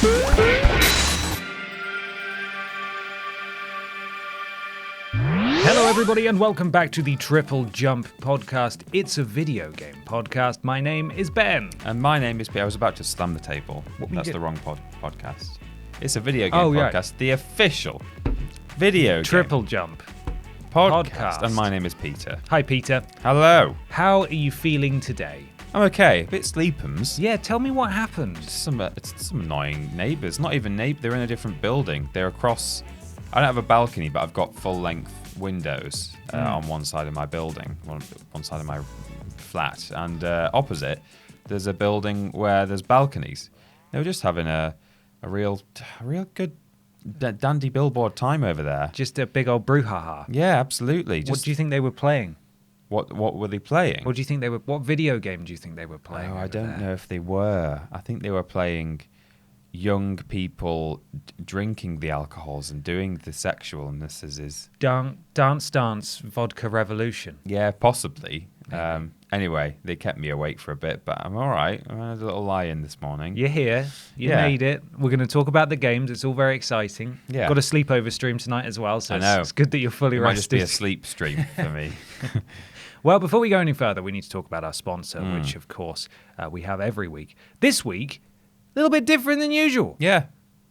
Hello everybody and welcome back to the TripleJump Podcast. It's a video game podcast. My name is Ben. And my name is Peter. I was about to slam the table. That's the wrong podcast. It's a video game podcast. Right. The official video game TripleJump podcast. And my name is Peter. Hi Peter. Hello. How are you feeling today? I'm okay. A bit sleepums. Yeah, tell me what happened. Some annoying neighbours. Not even neighbours. They're in a different building. They're across... I don't have a balcony, but I've got full-length windows on one side of my building, one side of my flat, and opposite there's a building where there's balconies. They were just having a real good dandy billboard time over there. Just a big old brouhaha. Yeah, absolutely. What do you think they were playing? What were they playing? What do you think they were? What video game do you think they were playing? Oh, I don't know if they were. I think they were playing young people drinking the alcohols and doing the sexualness is Dance vodka revolution. Yeah, possibly. Anyway, they kept me awake for a bit, but I'm all right. I had a little lie-in this morning. You're here. You made it. We're going to talk about the games. It's all very exciting. Yeah. Got a sleepover stream tonight as well, so it's good that you're fully rested. It might just be a sleep stream for me. Well, before we go any further, we need to talk about our sponsor, which, of course, we have every week. This week, a little bit different than usual. Yeah.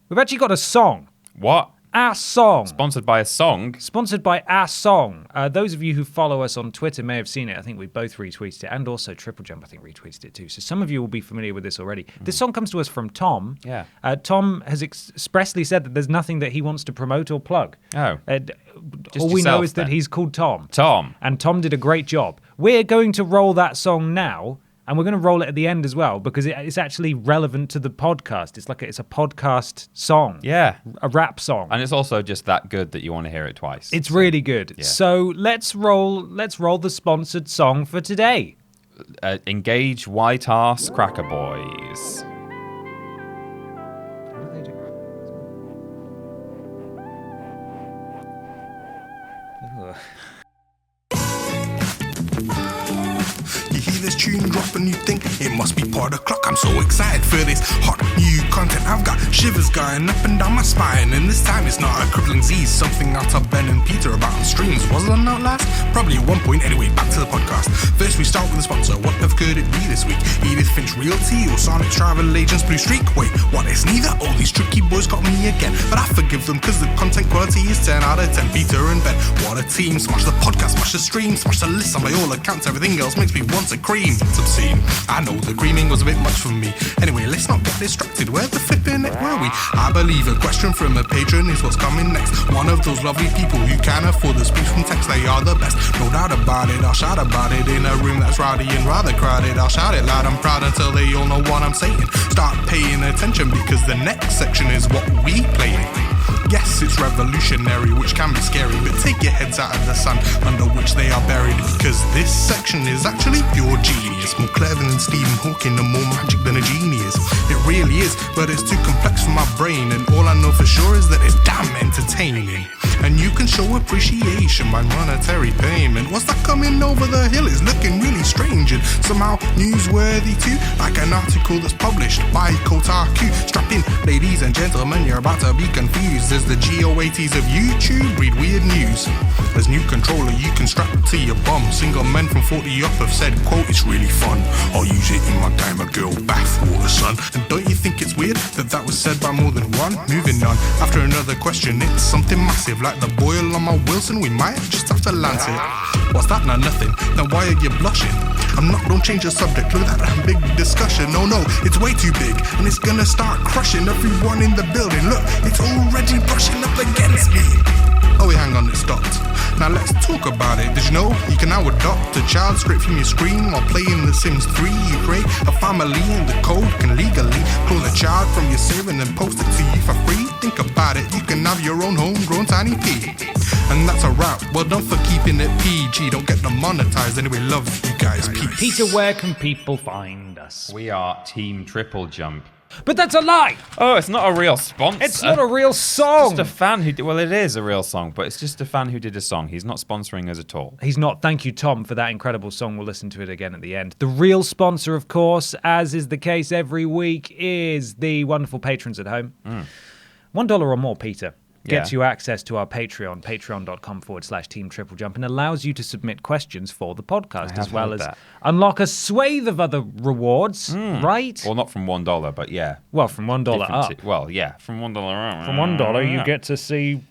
We've actually got a song. What? Our song. Sponsored by a song? Sponsored by Our Song. Those of you who follow us on Twitter may have seen it. I think we both retweeted it, and also TripleJump, I think, retweeted it too. So some of you will be familiar with this already. This song comes to us from Tom. Yeah. Tom has expressly said that there's nothing that he wants to promote or plug. Oh. All we know is that he's called Tom. Tom. And Tom did a great job. We're going to roll that song now. And we're going to roll it at the end as well because it's actually relevant to the podcast. It's a podcast song. Yeah. A rap song. And it's also just that good that you want to hear it twice. It's really good. Yeah. So let's roll the sponsored song for today. Engage White Arse Cracker Boys. How do they do? Ugh. This tune drop and you think it must be part of clock. I'm so excited for this hot new content. I've got shivers going up and down my spine, and this time it's not a crippling disease. Something out of Ben and Peter about the streams. Was it not last? Probably at one point. Anyway, back to the podcast. First we start with the sponsor. What the f could it be this week? Edith Finch Realty or Sonic Travel Agents Blue Streak? Wait, what? It's neither. All these tricky boys got me again, but I forgive them because the content quality is 10 out of 10. Peter and Ben, what a team. Smash the podcast, smash the stream, smash the list, and by all accounts everything else makes me want to cream. It's obscene. I know the creaming was a bit much for me. Anyway, let's not get distracted. Where the flipping heck were we? I believe a question from a patron is what's coming next. One of those lovely people who can afford the speech from text. They are the best, no doubt about it. I'll shout about it in a room that's rowdy and rather crowded. I'll shout it loud and proud until they all know what I'm saying. Start paying attention because the next section is what we playing. Yes, it's revolutionary, which can be scary, but take your heads out of the sun under which they are buried, because this section is actually pure genius. More clever than Stephen Hawking and more magic than a genius. It really is, but it's too complex for my brain, and all I know for sure is that it's damn entertaining. And you can show appreciation by monetary payment. What's that coming over the hill? It's looking really strange and somehow newsworthy too, like an article that's published by Kotaku. Strap in, ladies and gentlemen, you're about to be confused. As the GOATs of YouTube read weird news. As new controller you can strap it to your bum. Single men from 40 up have said, quote, it's really fun. I'll use it in my gamer girl bathwater, son. And don't you think it's weird that was said by more than one? Moving on, after another question, it's something massive like the boil on my Wilson. We might just have to lance it. What's that? No, nothing. Then why are you blushing? Don't change the subject. Look at that big discussion. No, it's way too big, and it's gonna start crushing everyone in the building. Look, it's already brushing up against me. Oh wait, hang on, it stopped. Now let's talk about it. Did you know you can now adopt a child straight from your screen while playing The Sims 3? You create a family and the code can legally clone a child from your save and then post it to you for free. Think about it, you can have your own homegrown tiny P. And that's a wrap. Well done for keeping it PG. Don't get them monetized. Anyway, love you guys. Peace. Peter, where can people find us? We are Team TripleJump. But that's a lie. Oh, it's not a real sponsor. It's not a real song. It's just a fan who did. Well, it is a real song, but it's just a fan who did a song. He's not sponsoring us at all. He's not. Thank you, Tom, for that incredible song. We'll listen to it again at the end. The real sponsor, of course, as is the case every week, is the wonderful patrons at home. $1 or more, Peter, gets you access to our Patreon, patreon.com/Team TripleJump, and allows you to submit questions for the podcast, as well as unlock a swathe of other rewards, right? Well, not from $1, but yeah. Well, from $1 up. From $1 From $1, you get to see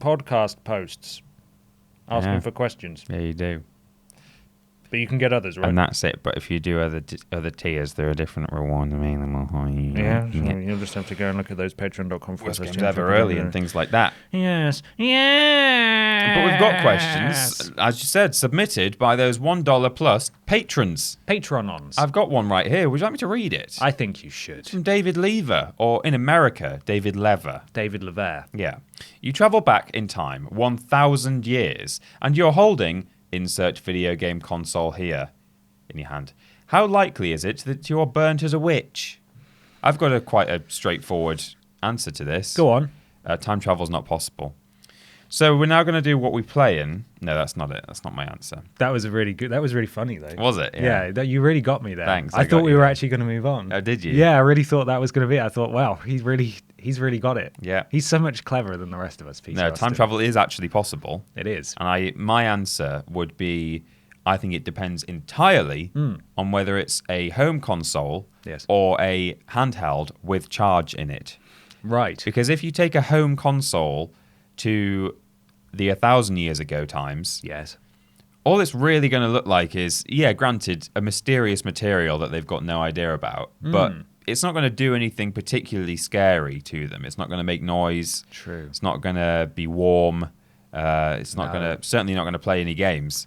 podcast posts asking for questions. Yeah, you do. But you can get others, right? And that's it. But if you do other tiers, there are different rewards. Yeah, so you'll just have to go and look at those patreon.com Worst games ever early and things like that. Yes. But we've got questions, as you said, submitted by those $1 plus patrons. Patronons. I've got one right here. Would you like me to read it? I think you should. From David Lever, or in America, David Lever. David Lever. Yeah. You travel back in time 1,000 years, and you're holding... insert video game console here in your hand. How likely is it that you're burnt as a witch? I've got quite a straightforward answer to this. Go on. Time travel's not possible. So we're now going to do What We Playin. No, that's not it. That's not my answer. That was really funny, though. Was it? Yeah, you really got me there. Thanks. I thought we were actually going to move on. Oh, did you? Yeah, I really thought that was going to be it. I thought, wow, he's really got it. Yeah. He's so much cleverer than the rest of us, Peter. No, time travel is actually possible. It is. And my answer would be, I think it depends entirely on whether it's a home console or a handheld with charge in it. Right. Because if you take a home console to the 1,000 years ago times, yes, all it's really going to look like is, granted, a mysterious material that they've got no idea about, but it's not going to do anything particularly scary to them. It's not going to make noise. True. It's not going to be warm. It's not certainly not going to play any games.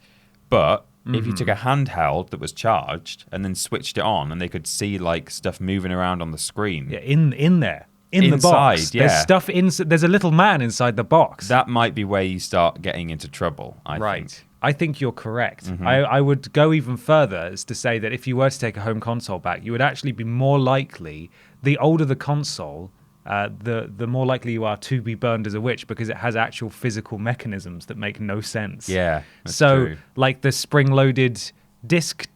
But if you took a handheld that was charged and then switched it on, and they could see like stuff moving around on the screen, in there. Inside, the box. yeah. There's stuff there's a little man inside the box. That might be where you start getting into trouble, I think. I think you're correct. I would go even further as to say that if you were to take a home console back, you would actually be more likely, the older the console, the more likely you are to be burned as a witch, because it has actual physical mechanisms that make no sense. Yeah, that's so, true. like the spring-loaded disc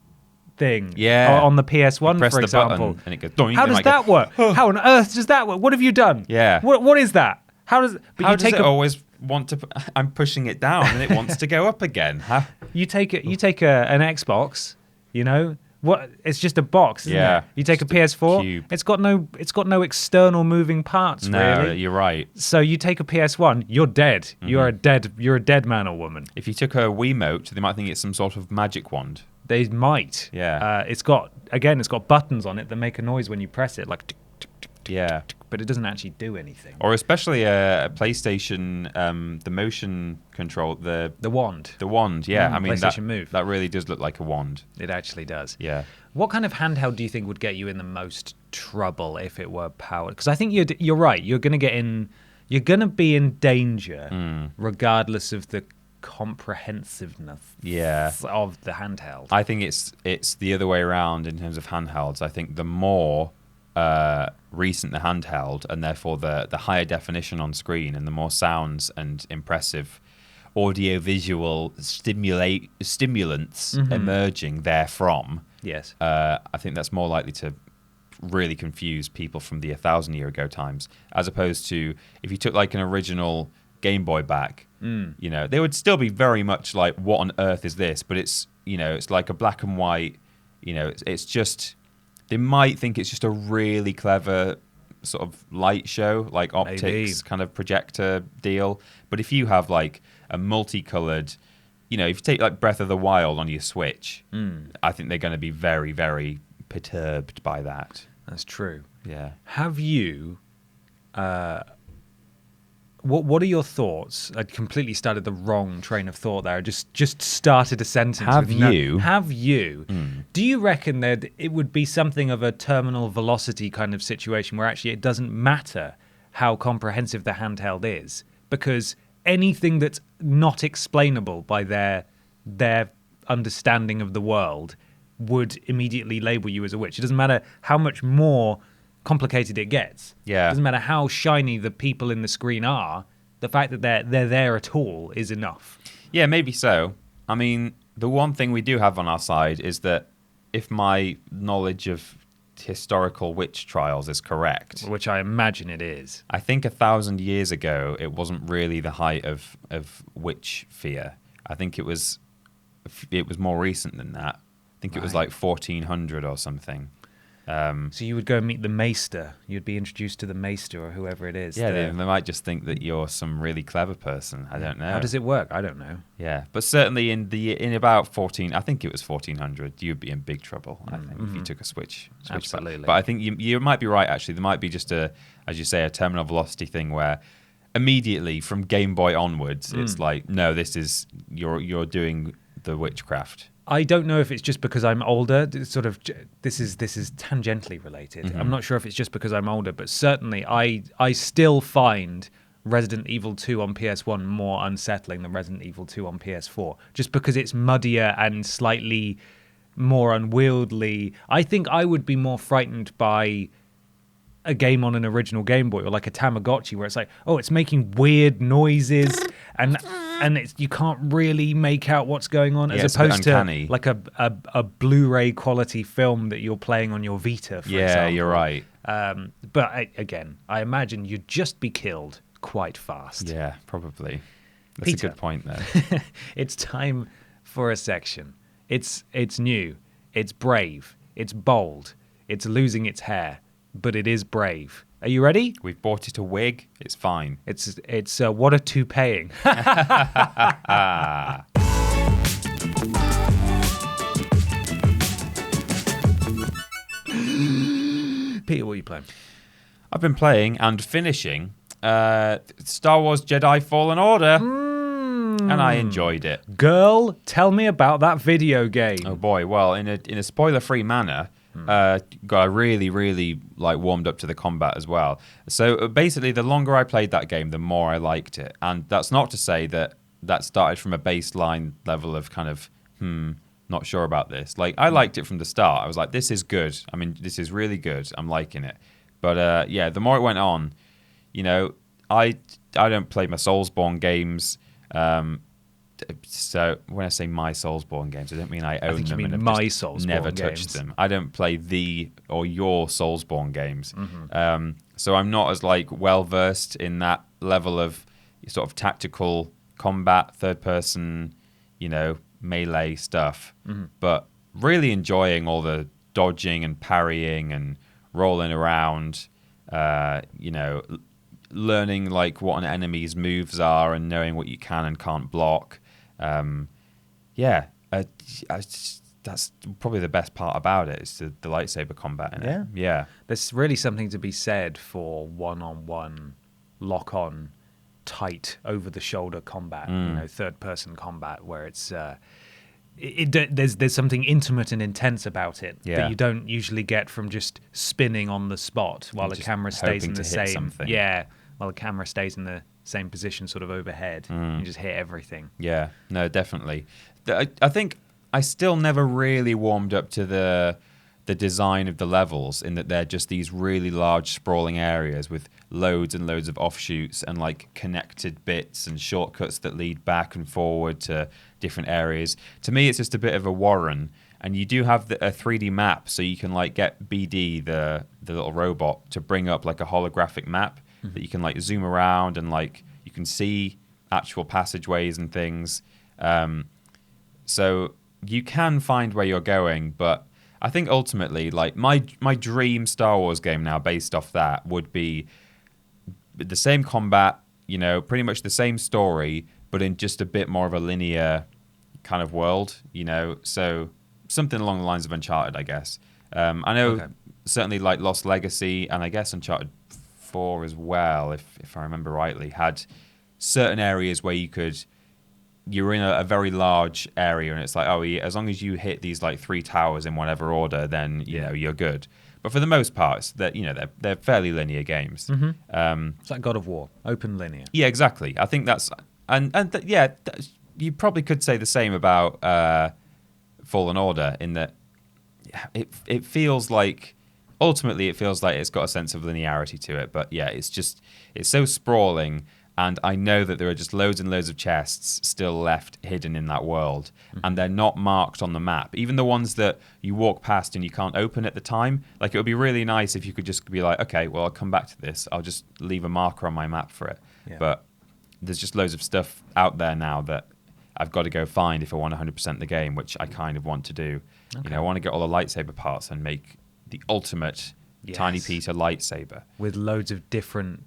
thing on the PS1, press for the example. Button and it goes, doink, how does that work? How on earth does that work? What have you done? Yeah. What is that? How does it always want to... I'm pushing it down and it wants to go up again. You take an Xbox, what? It's just a box, isn't it? You take a PS4, cube. it's got no external moving parts, No, really. you're right. So you take a PS1, you're dead. You're a dead man or woman. If you took a Wiimote, they might think it's some sort of magic wand. They might. Yeah. It's got buttons on it that make a noise when you press it, like tick, tick, tick, tick, Yeah. tick, but it doesn't actually do anything. Or especially a PlayStation, the motion control, the wand. The wand, yeah. I mean, PlayStation Move. That really does look like a wand. It actually does. Yeah. What kind of handheld do you think would get you in the most trouble if it were powered? Because I think you're right. You're going to be in danger regardless of the comprehensiveness of the handheld. I think it's the other way around in terms of handhelds. I think the more recent the handheld, and therefore the higher definition on screen and the more sounds and impressive audio-visual stimulants emerging therefrom, yes, I think that's more likely to really confuse people from the 1,000 year ago times, as opposed to if you took like an original Game Boy back, they would still be very much like, what on earth is this? But it's like a black and white, it's just, they might think it's just a really clever sort of light show, like optics kind of projector deal. But if you have like a multicolored, if you take like Breath of the Wild on your Switch, I think they're going to be very, very perturbed by that. That's true. Yeah. Have you... What are your thoughts? I completely started the wrong train of thought there. I just started a sentence. Have you? Do you reckon that it would be something of a terminal velocity kind of situation where actually it doesn't matter how comprehensive the handheld is, because anything that's not explainable by their understanding of the world would immediately label you as a witch? It doesn't matter how much more complicated it gets. Yeah. Doesn't matter how shiny the people in the screen are. The fact that they're there at all is enough. Yeah, maybe so. I mean, the one thing we do have on our side is that if my knowledge of historical witch trials is correct, Which I imagine it is. I think 1,000 years ago it wasn't really the height of witch fear. I think it was more recent than that. I think it was like 1400 or something. So you would go and meet the maester. You'd be introduced to the maester or whoever it is. Yeah, they might just think that you're some really clever person. I don't know. How does it work? I don't know. Yeah, but certainly in about 14, I think it was 1400, you'd be in big trouble. I think if you took a switch Absolutely. back. But I think you might be right. Actually, there might be just as you say, a terminal velocity thing where immediately from Game Boy onwards, it's like, no, this is you're doing the witchcraft. I don't know if it's just because I'm older. It's sort of this is tangentially related. I'm not sure if it's just because I'm older, but certainly I still find Resident Evil 2 on PS1 more unsettling than Resident Evil 2 on PS4, just because it's muddier and slightly more unwieldy. I think I would be more frightened by a game on an original Game Boy or like a Tamagotchi where it's like, oh, it's making weird noises and you can't really make out what's going on, as opposed to like a Blu-ray quality film that you're playing on your Vita, for example. Yeah, you're right. But again, I imagine you'd just be killed quite fast. Yeah, probably. That's Peter, a good point there. It's time for a section. It's new. It's brave. It's bold. It's losing its hair, but it is brave. Are you ready? We've bought it a wig. It's fine. It's what are two paying? Peter, what are you playing? I've been playing and finishing Star Wars Jedi Fallen Order, and I enjoyed it. Girl, tell me about that video game. Oh boy! Well, in a spoiler-free manner. I really, really warmed up to the combat as well. So basically, the longer I played that game, the more I liked it. And that's not to say that started from a baseline level of kind of, not sure about this. I liked it from the start. I was like, this is good. I mean, this is really good. I'm liking it. But yeah, the more it went on, I don't play my Soulsborne games. So when I say my Soulsborne games, I don't mean I own them and have my just Soulsborne never games. touched them. I don't play the or your Soulsborne games. So I'm not as well versed in that level of sort of tactical combat, third person, melee stuff. But really enjoying all the dodging and parrying and rolling around, learning what an enemy's moves are and knowing what you can and can't block. That's probably the best part about it, is the lightsaber combat in it. Yeah. There's really something to be said for one-on-one, lock-on, tight, over-the-shoulder combat, third-person combat, where it's there's something intimate and intense about it that you don't usually get from just spinning on the spot while the camera stays in the same. Yeah, while the camera stays in the same position, sort of overhead. You just hit everything. Yeah, no, definitely. I think I still never really warmed up to the design of the levels, in that they're just these really large sprawling areas with loads and loads of offshoots and connected bits and shortcuts that lead back and forward to different areas. To me, it's just a bit of a warren. And you do have a 3D map, so you can get BD, the little robot, to bring up a holographic map that you can zoom around and you can see actual passageways and things. So you can find where you're going, but I think ultimately, my dream Star Wars game now, based off that, would be the same combat, pretty much the same story, but in just a bit more of a linear kind of world, so something along the lines of Uncharted, I guess. I know certainly Lost Legacy, and I guess Uncharted 4 as well, if I remember rightly, had certain areas where you're in a very large area, and it's as long as you hit these 3 towers in whatever order, then you're good. But for the most part, they're fairly linear games. It's like God of War, open linear. Yeah, exactly. I think that's you probably could say the same about Fallen Order, in that it feels like ultimately it feels like it's got a sense of linearity to it. But yeah, it's so sprawling. And I know that there are just loads and loads of chests still left hidden in that world. And they're not marked on the map. Even the ones that you walk past and you can't open at the time. Like, it would be really nice if you could just be like, okay, well, I'll come back to this. I'll just leave a marker on my map for it. Yeah. But there's just loads of stuff out there now that I've got to go find if I want 100% the game, which I kind of want to do. Okay. I want to get all the lightsaber parts and make the ultimate Tiny Peter lightsaber. With loads of different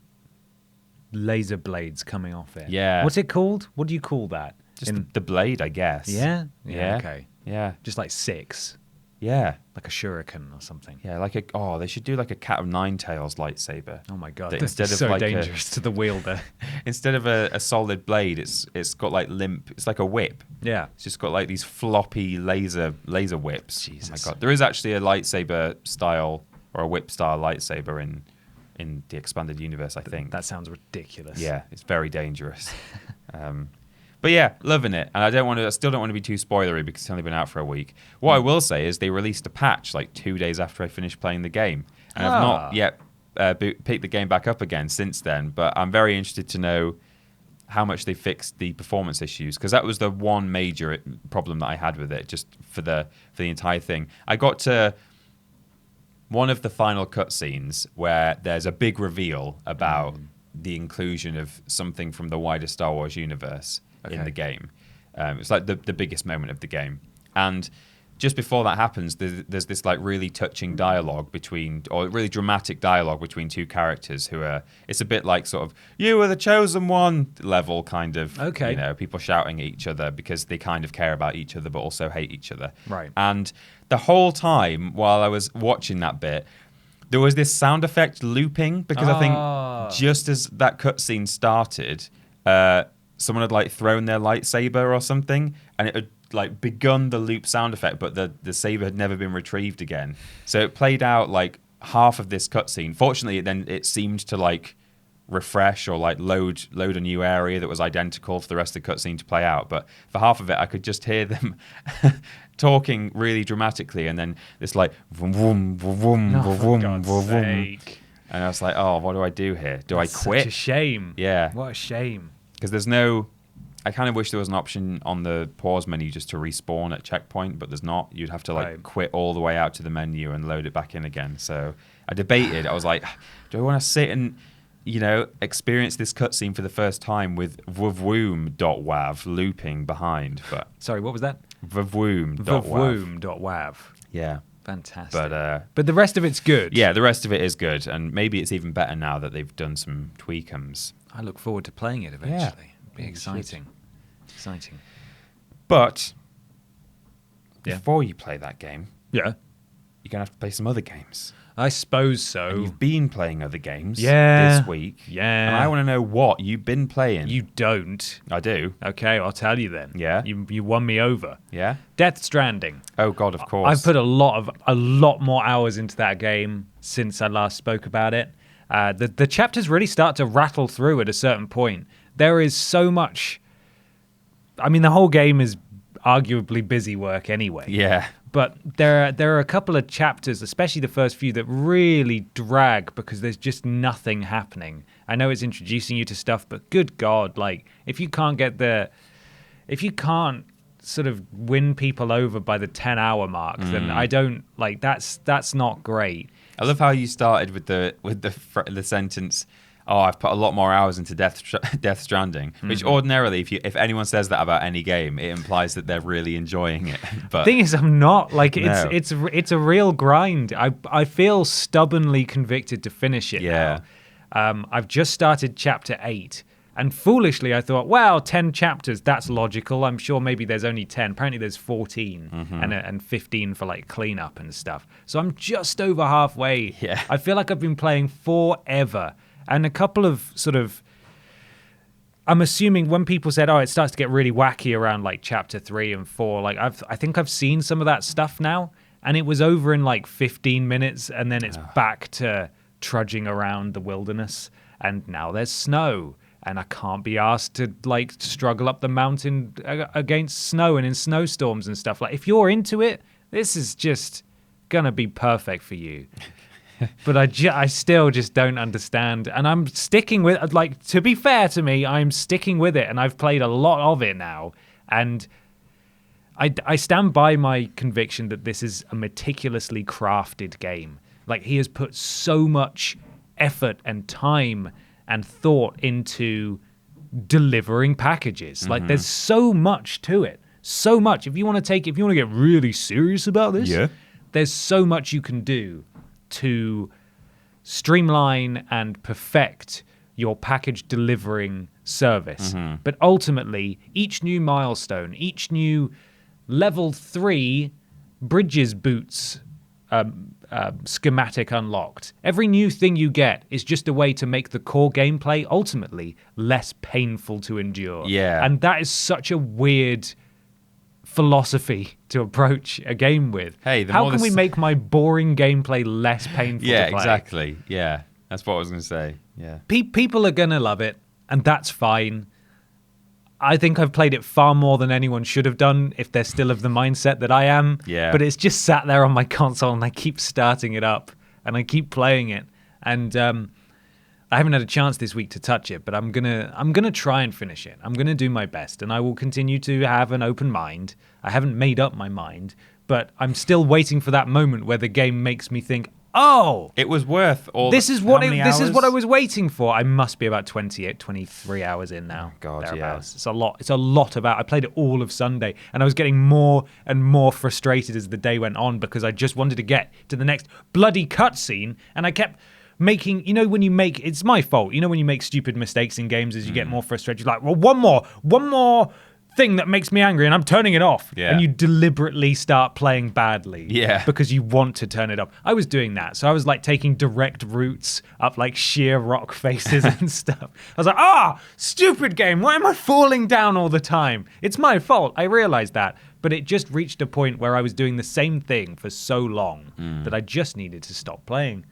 laser blades coming off it. Yeah. What's it called? What do you call that? Just the blade, I guess. Yeah? Okay. Yeah. Just like 6. Yeah. Like a shuriken or something. Yeah, they should do like a Cat of Nine Tails lightsaber. Oh my god, that's so dangerous to the wielder. Instead of a solid blade, it's got like limp. It's like a whip. Yeah. It's just got like these floppy laser whips. Jesus. Oh my god. There is actually a lightsaber style or a whip style lightsaber in the expanded universe, I think. That sounds ridiculous. Yeah, it's very dangerous. But yeah, loving it. And I still don't want to be too spoilery because it's only been out for a week. What I will say is they released a patch like 2 days after I finished playing the game. And I've not yet picked the game back up again since then. But I'm very interested to know how much they fixed the performance issues, because that was the one major problem that I had with it, just for the entire thing. I got to one of the final cutscenes where there's a big reveal about the inclusion of something from the wider Star Wars universe in the game. It's like the biggest moment of the game. And just before that happens, there's this like really touching dialogue really dramatic dialogue between two characters who are, it's a bit like sort of, you are the chosen one level kind of, people shouting at each other because they kind of care about each other but also hate each other. Right. And the whole time while I was watching that bit, there was this sound effect looping because I think just as that cutscene started, someone had like thrown their lightsaber or something, and it had like begun the loop sound effect, but the saber had never been retrieved again. So it played out like half of this cutscene. Fortunately, then it seemed to like refresh or like load a new area that was identical for the rest of the cutscene to play out. But for half of it, I could just hear them talking really dramatically, and then this like vroom, vroom, vroom, vroom, vroom, vroom. And I was like, oh, what do I do here? Do I quit? Such a shame. Yeah. What a shame. Because I kind of wish there was an option on the pause menu just to respawn at checkpoint, but there's not. You'd have to like quit all the way out to the menu and load it back in again. So I debated. I was like, do I want to sit and, experience this cutscene for the first time with vavoom.wav looping behind? But sorry, what was that? Vavoom.wav. Vavoom.wav. Yeah. Fantastic. But the rest of it's good. Yeah, the rest of it is good. And maybe it's even better now that they've done some tweakums. I look forward to playing it eventually. Yeah. It'll be exciting. Exciting. But before you play that game, you're going to have to play some other games. I suppose so. And you've been playing other games this week. Yeah. And I want to know what you've been playing. You don't. I do. Okay, I'll tell you then. Yeah. You won me over. Yeah. Death Stranding. Oh God, of course. I've put a lot more hours into that game since I last spoke about it. The chapters really start to rattle through at a certain point. There is so much. I mean, the whole game is arguably busy work anyway. Yeah. But there are a couple of chapters, especially the first few, that really drag because there's just nothing happening. I know it's introducing you to stuff, but good God, like if you can't sort of win people over by the 10-hour mark, then I don't like that's not great. I love how you started with the sentence, oh, I've put a lot more hours into Death Stranding, which ordinarily, if anyone says that about any game, it implies that they're really enjoying it. But thing is, I'm not. Like, it's a real grind. I feel stubbornly convicted to finish it now. I've just started chapter 8, and foolishly I thought, well, 10 chapters, that's logical. I'm sure maybe there's only 10. Apparently there's 14 and 15 for like cleanup and stuff. So I'm just over halfway. Yeah. I feel like I've been playing forever. And a couple of sort of, I'm assuming when people said, oh, it starts to get really wacky around like chapter 3 and 4, like I think I've seen some of that stuff now, and it was over in like 15 minutes, and then it's back to trudging around the wilderness, and now there's snow, and I can't be asked to like struggle up the mountain against snow and in snowstorms and stuff. Like, if you're into it, this is just gonna be perfect for you. but I still just don't understand. And I'm sticking with, like, to be fair to me, I'm sticking with it. And I've played a lot of it now. And I stand by my conviction that this is a meticulously crafted game. Like, he has put so much effort and time and thought into delivering packages. Like, there's so much to it. So much. If you want to get really serious about this, there's so much you can do to streamline and perfect your package delivering service. But ultimately, each new milestone, each new level 3 bridges boots schematic unlocked, every new thing you get is just a way to make the core gameplay ultimately less painful to endure. Yeah. And that is such a weird philosophy to approach a game with. Hey, how can we make my boring gameplay less painful to play? Exactly. Yeah, that's what I was going to say. Yeah. People are going to love it, and that's fine. I think I've played it far more than anyone should have done if they're still of the mindset that I am. Yeah. But it's just sat there on my console, and I keep starting it up, and I keep playing it. And I haven't had a chance this week to touch it, but I'm gonna try and finish it. I'm gonna do my best, and I will continue to have an open mind. I haven't made up my mind, but I'm still waiting for that moment where the game makes me think, oh, it was worth all. This is what I was waiting for. I must be about 23 hours in now. Oh, God, thereabouts. It's a lot. It's a lot about. I played it all of Sunday, and I was getting more and more frustrated as the day went on because I just wanted to get to the next bloody cutscene, and I kept making. You know, when you make, it's my fault. You know, when you make stupid mistakes in games, as you get more frustrated, you're like, well, one more thing that makes me angry, and I'm turning it off. Yeah. And you deliberately start playing badly. Yeah. Because you want to turn it off. I was doing that. So I was like taking direct routes up like sheer rock faces and stuff. I was like, stupid game. Why am I falling down all the time? It's my fault. I realized that. But it just reached a point where I was doing the same thing for so long that I just needed to stop playing.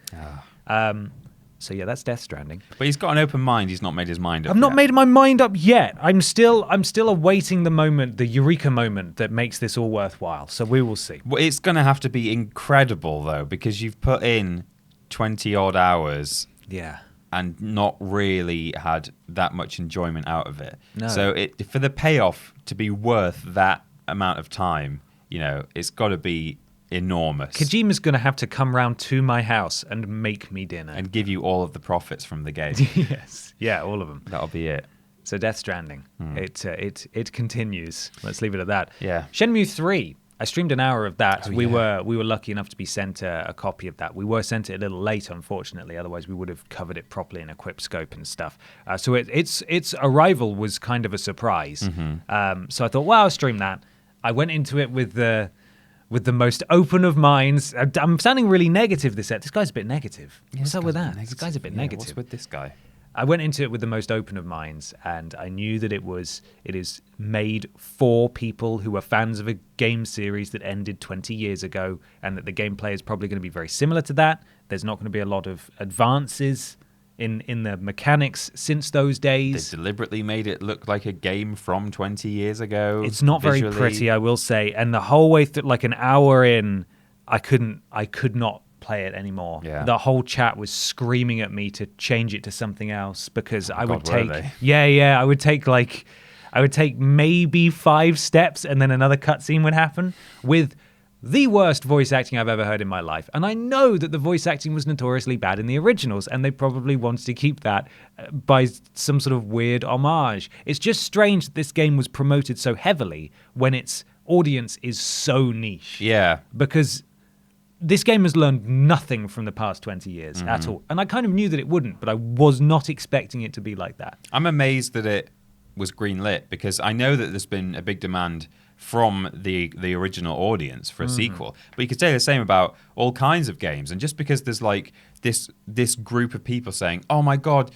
So yeah, that's Death Stranding. But he's got an open mind. He's not made his mind up. I've not made my mind up yet. I'm still awaiting the moment, the eureka moment that makes this all worthwhile. So we will see. Well, it's going to have to be incredible though, because you've put in 20 odd hours. Yeah. And not really had that much enjoyment out of it. No. So for the payoff to be worth that amount of time, you know, it's got to be enormous. Kojima's going to have to come round to my house and make me dinner. And give you all of the profits from the game. Yes. Yeah, all of them. That'll be it. So Death Stranding. It continues. Let's leave it at that. Yeah. Shenmue 3. I streamed an hour of that. Oh, we were lucky enough to be sent a copy of that. We were sent it a little late, unfortunately. Otherwise, we would have covered it properly in a quick scope and stuff. So its arrival was kind of a surprise. So I thought, well, I'll stream that. I went into it with the most open of minds. I'm sounding really negative this set. This guy's a bit negative. What's up with that? This guy's a bit negative. What's with this guy? I went into it with the most open of minds, and I knew that it is made for people who are fans of a game series that ended 20 years ago, and that the gameplay is probably going to be very similar to that. There's not going to be a lot of advances in the mechanics since those days. They deliberately made it look like a game from 20 years ago. It's not visually very pretty, I will say, and the whole way through, like an hour in, I could not play it anymore. Yeah. The whole chat was screaming at me to change it to something else because I would take they? I would take maybe 5 steps and then another cutscene would happen with the worst voice acting I've ever heard in my life. And I know that the voice acting was notoriously bad in the originals, and they probably wanted to keep that by some sort of weird homage. It's just strange that this game was promoted so heavily when its audience is so niche. Yeah. Because this game has learned nothing from the past 20 years at all. And I kind of knew that it wouldn't, but I was not expecting it to be like that. I'm amazed that it was greenlit, because I know that there's been a big demand from the original audience for a sequel. But you could say the same about all kinds of games. And just because there's like this group of people saying, oh my God,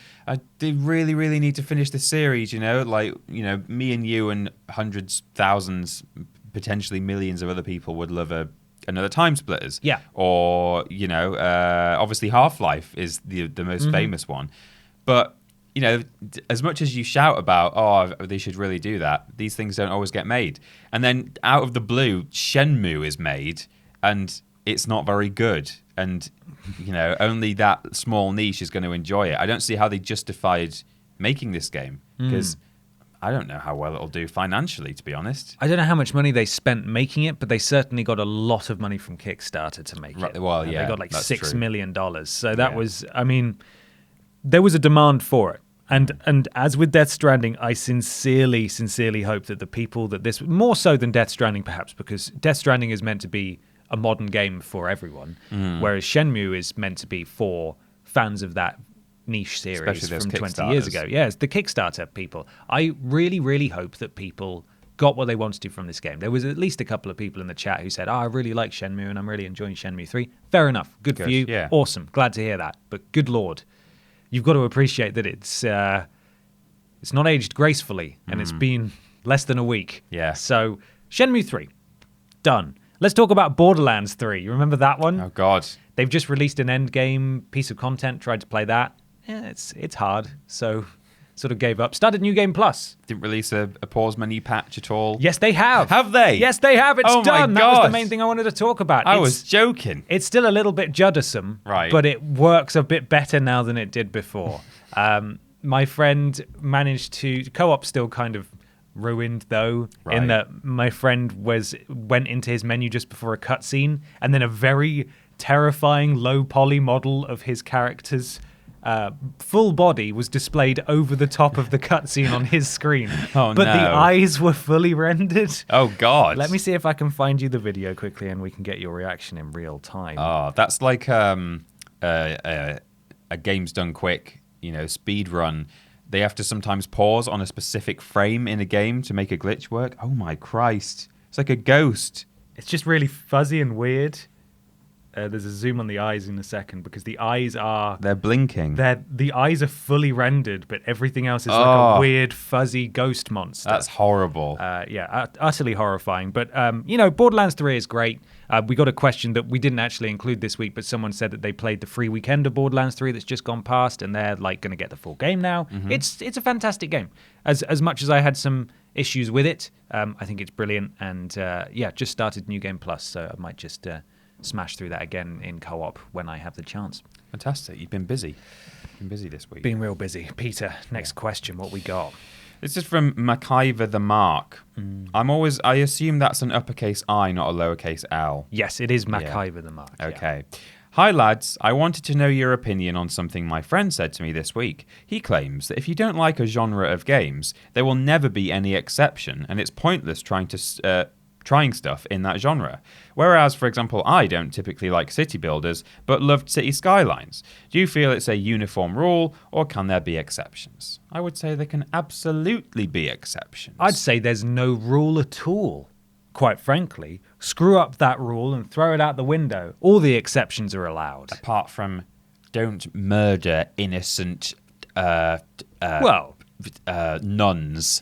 they really, really need to finish this series, you know, like, you know, me and you and hundreds, thousands, potentially millions of other people would love another Time Splitters. Yeah. Or, you know, obviously Half-Life is the most famous one. But, you know, as much as you shout about, oh, they should really do that, these things don't always get made. And then out of the blue, Shenmue is made, and it's not very good. And, only that small niche is going to enjoy it. I don't see how they justified making this game because I don't know how well it'll do financially, to be honest. I don't know how much money they spent making it, but they certainly got a lot of money from Kickstarter to make it. Well, yeah. They got like $6 million. So that was, there was a demand for it. And as with Death Stranding, I sincerely hope that the people that this, more so than Death Stranding perhaps, because Death Stranding is meant to be a modern game for everyone, whereas Shenmue is meant to be for fans of that niche series from 20 years ago. Yes, the Kickstarter people. I really, really hope that people got what they wanted to from this game. There was at least a couple of people in the chat who said, I really like Shenmue and I'm really enjoying Shenmue 3. Fair enough. Good for you. Yeah. Awesome. Glad to hear that. But good Lord, you've got to appreciate that it's not aged gracefully and it's been less than a week. Yeah. So Shenmue 3, done. Let's talk about Borderlands 3. You remember that one? Oh, God. They've just released an end game piece of content, tried to play that. It's hard, so sort of gave up. Started New Game Plus. Didn't release a pause menu patch at all. Yes, they have. Have they? Yes, they have. It's oh done. My that was God. the main thing I wanted to talk about. I was joking. It's still a little bit juddisome, right? But it works a bit better now than it did before. My friend managed to... Co-op still kind of ruined, though, in that my friend went into his menu just before a cutscene, and then a very terrifying low-poly model of his character's full body was displayed over the top of the cutscene on his screen. But the eyes were fully rendered. Oh, God. Let me see if I can find you the video quickly and we can get your reaction in real time. Oh, that's like a game's done quick, speed run. They have to sometimes pause on a specific frame in a game to make a glitch work. Oh, my Christ. It's like a ghost. It's just really fuzzy and weird. There's a zoom on the eyes in a second because the eyes are... They're blinking. The eyes are fully rendered, but everything else is like a weird, fuzzy ghost monster. That's horrible. Utterly horrifying. But, Borderlands 3 is great. We got a question that we didn't actually include this week, but someone said that they played the free weekend of Borderlands 3 that's just gone past, and they're like going to get the full game now. Mm-hmm. It's a fantastic game. As much as I had some issues with it, I think it's brilliant. And, just started New Game Plus, so I might just... smash through that again in co-op when I have the chance. Fantastic. You've been busy. This week. Been real busy. Peter, next question. What we got? This is from MacIver the Mark. I assume that's an uppercase I, not a lowercase L. Yes, it is MacIver the Mark. Okay. Yeah. Hi, lads. I wanted to know your opinion on something my friend said to me this week. He claims that if you don't like a genre of games, there will never be any exception, and it's pointless trying stuff in that genre. Whereas, for example, I don't typically like city builders, but loved city skylines. Do you feel it's a uniform rule, or can there be exceptions? I would say there can absolutely be exceptions. I'd say there's no rule at all. Quite frankly, screw up that rule and throw it out the window. All the exceptions are allowed. Apart from don't murder innocent nuns.